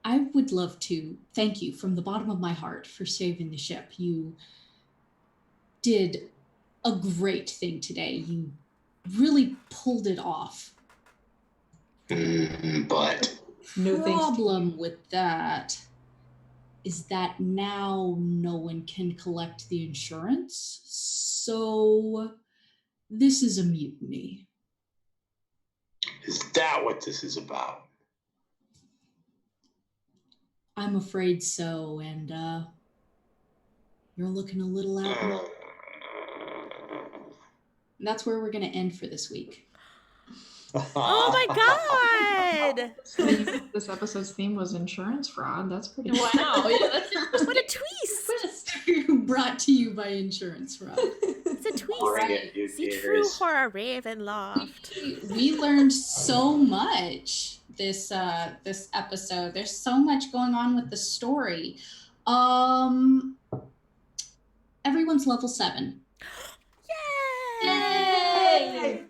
I would love to thank you from the bottom of my heart for saving the ship. You did a great thing today. You really pulled it off. But no problem with that is that now no one can collect the insurance. So this is a mutiny. Is that what this is about? I'm afraid so, and you're looking a little out. And that's where we're going to end for this week. Oh my god! This episode's theme was insurance fraud. That's pretty wow. Yeah, that's what a twist! Brought to you by insurance fraud. It's a twist. The true horror Ravenloft. We learned so much this episode. There's so much going on with the story. Everyone's level 7. Yay!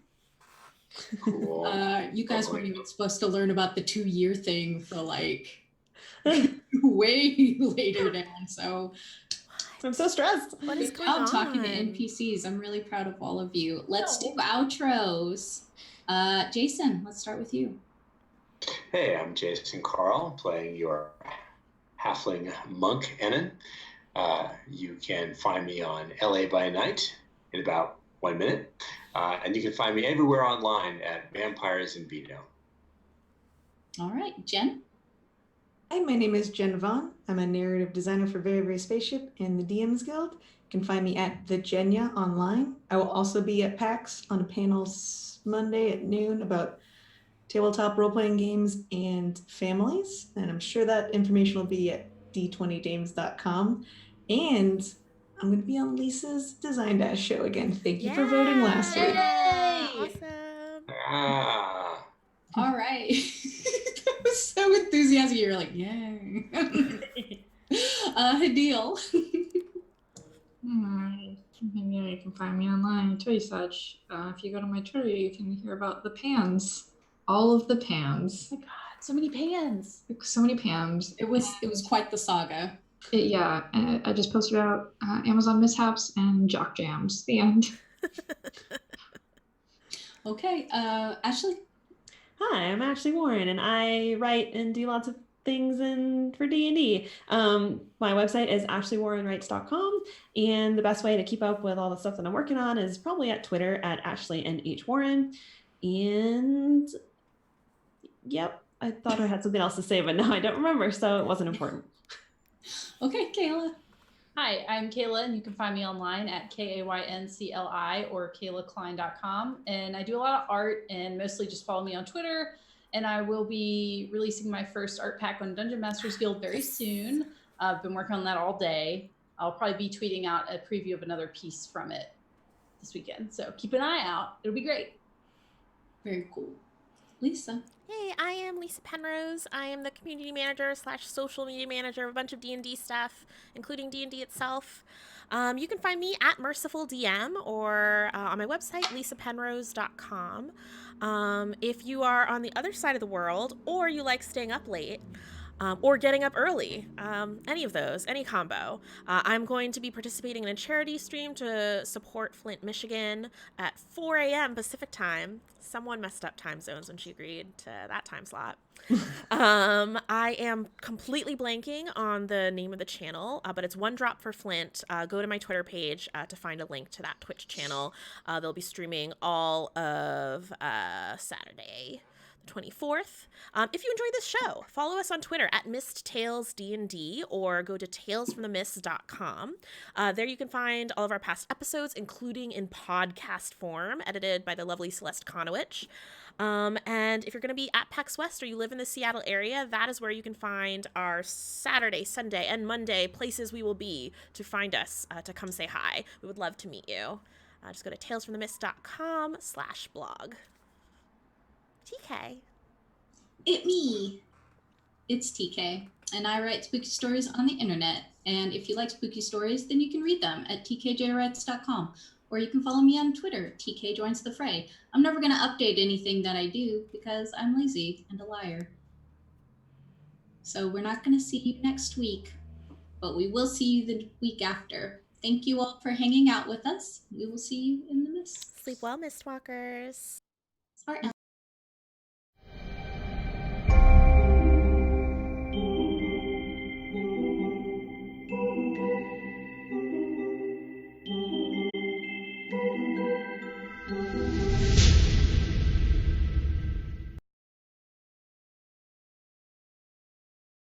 Cool. You guys weren't even supposed to learn about the 2-year thing for like way later down. So I'm so stressed. What is going I'm on? talking to NPCs. I'm really proud of all of you. Let's do outros. Jason, let's start with you. Hey, I'm Jason Carl, playing your halfling monk Enon. You can find me on LA by Night in about 1 minute. And you can find me everywhere online at Vampires and Beano. All right, Jen. Hi, my name is Jen Vaughn. I'm a narrative designer for Very Very Spaceship and the DM's Guild. You can find me at the Jenya online. I will also be at PAX on a panel Monday at noon about tabletop role-playing games and families. And I'm sure that information will be at d20games.com. And I'm going to be on Lisa's Design Dash show again. Thank you for voting last week. Awesome. All right. That was so enthusiastic. You're like, yay. Hadil. Maybe you can find me online. Toy Such. If you go to my Twitter, you can hear about the pans. All of the pans. Oh my god, so many pans. So many pans. It was quite the saga. I just posted about Amazon mishaps and jock jams. The end. Okay, Ashley? Hi, I'm Ashley Warren, and I write and do lots of things for D&D. My website is ashleywarrenwrites.com, and the best way to keep up with all the stuff that I'm working on is probably at Twitter at Ashley and H Warren. And yep, I thought I had something else to say, but now I don't remember, so it wasn't important. Okay, Kayla. Hi, I'm Kayla, and you can find me online at KAYNCLI or kaylaklein.com. And I do a lot of art, and mostly just follow me on Twitter. And I will be releasing my first art pack on Dungeon Masters Guild very soon. I've been working on that all day. I'll probably be tweeting out a preview of another piece from it this weekend. So keep an eye out. It'll be great. Very cool. Lisa. Hey, I am Lisa Penrose. I am the community manager / social media manager of a bunch of D&D stuff, including D&D itself. You can find me at Merciful DM or on my website, lisapenrose.com. If you are on the other side of the world or you like staying up late, or getting up early, any of those, any combo. I'm going to be participating in a charity stream to support Flint, Michigan at 4 a.m. Pacific time. Someone messed up time zones when she agreed to that time slot. I am completely blanking on the name of the channel, but it's One Drop for Flint. Go to my Twitter page to find a link to that Twitch channel. They'll be streaming all of Saturday, 24th. If you enjoyed this show, follow us on Twitter at MissedTalesDND or go to talesfromthemist.com. There you can find all of our past episodes, including in podcast form, edited by the lovely Celeste Konowich. And if you're going to be at PAX West or you live in the Seattle area, that is where you can find our Saturday, Sunday, and Monday places we will be to find us, to come say hi. We would love to meet you. Just go to talesfromthemist.com/blog. TK. It's TK, and I write spooky stories on the internet. And if you like spooky stories, then you can read them at tkjwrites.com, or you can follow me on Twitter, TK Joins the Fray. I'm never going to update anything that I do because I'm lazy and a liar. So we're not going to see you next week, but we will see you the week after. Thank you all for hanging out with us. We will see you in the mist. Sleep well, Mistwalkers. Our